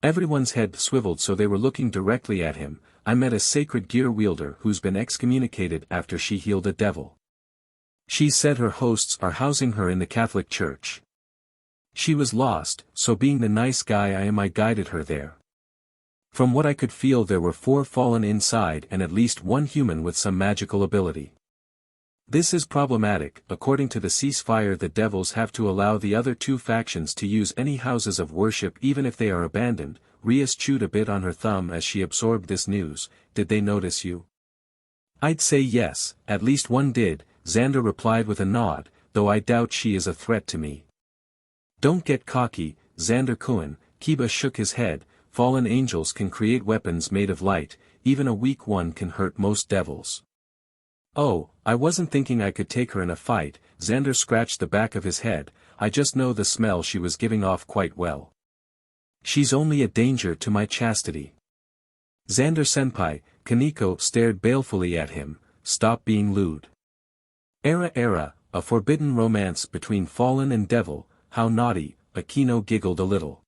Everyone's head swiveled so they were looking directly at him. I met a sacred gear wielder who's been excommunicated after she healed a devil. She said her hosts are housing her in the Catholic Church. She was lost, so being the nice guy I am I guided her there. From what I could feel there were 4 fallen inside and at least 1 human with some magical ability. This is problematic. According to the ceasefire the devils have to allow the other 2 factions to use any houses of worship even if they are abandoned. Rias chewed a bit on her thumb as she absorbed this news. Did they notice you? I'd say yes, at least one did, Xander replied with a nod, though I doubt she is a threat to me. Don't get cocky, Xander-kun, Kiba shook his head. Fallen angels can create weapons made of light, even a weak one can hurt most devils. Oh, I wasn't thinking I could take her in a fight, Xander scratched the back of his head, I just know the smell she was giving off quite well. She's only a danger to my chastity. Xander-senpai, Kaneko stared balefully at him, stop being lewd. Era, a forbidden romance between fallen and devil, how naughty, Aquino giggled a little.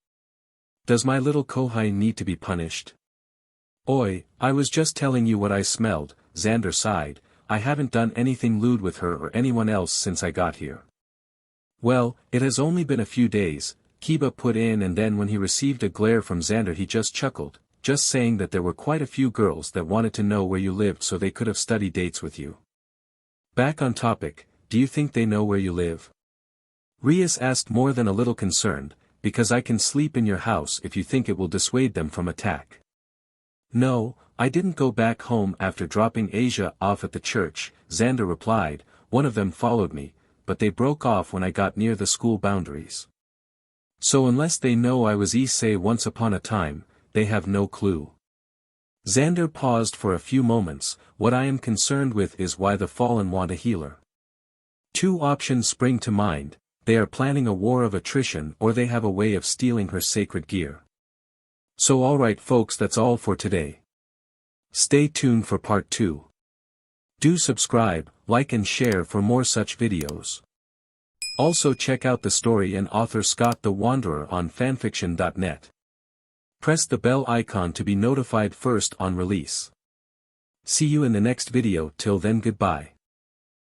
Does my little kohai need to be punished? Oi, I was just telling you what I smelled, Xander sighed, I haven't done anything lewd with her or anyone else since I got here. Well, it has only been a few days, Kiba put in and then when he received a glare from Xander he just chuckled, just saying that there were quite a few girls that wanted to know where you lived so they could have study dates with you. Back on topic, do you think they know where you live? Rias asked more than a little concerned, because I can sleep in your house if you think it will dissuade them from attack. No, I didn't go back home after dropping Asia off at the church, Xander replied, one of them followed me, but they broke off when I got near the school boundaries. So unless they know I was Issei once upon a time, they have no clue. Xander paused for a few moments, what I am concerned with is why the fallen want a healer. 2 options spring to mind. They are planning a war of attrition or they have a way of stealing her sacred gear. So alright folks, that's all for today. Stay tuned for part 2. Do subscribe, like and share for more such videos. Also check out the story and author Scott the Wanderer on FANFICTIONnet. Press the bell icon to be notified first on release. See you in the next video, till then goodbye.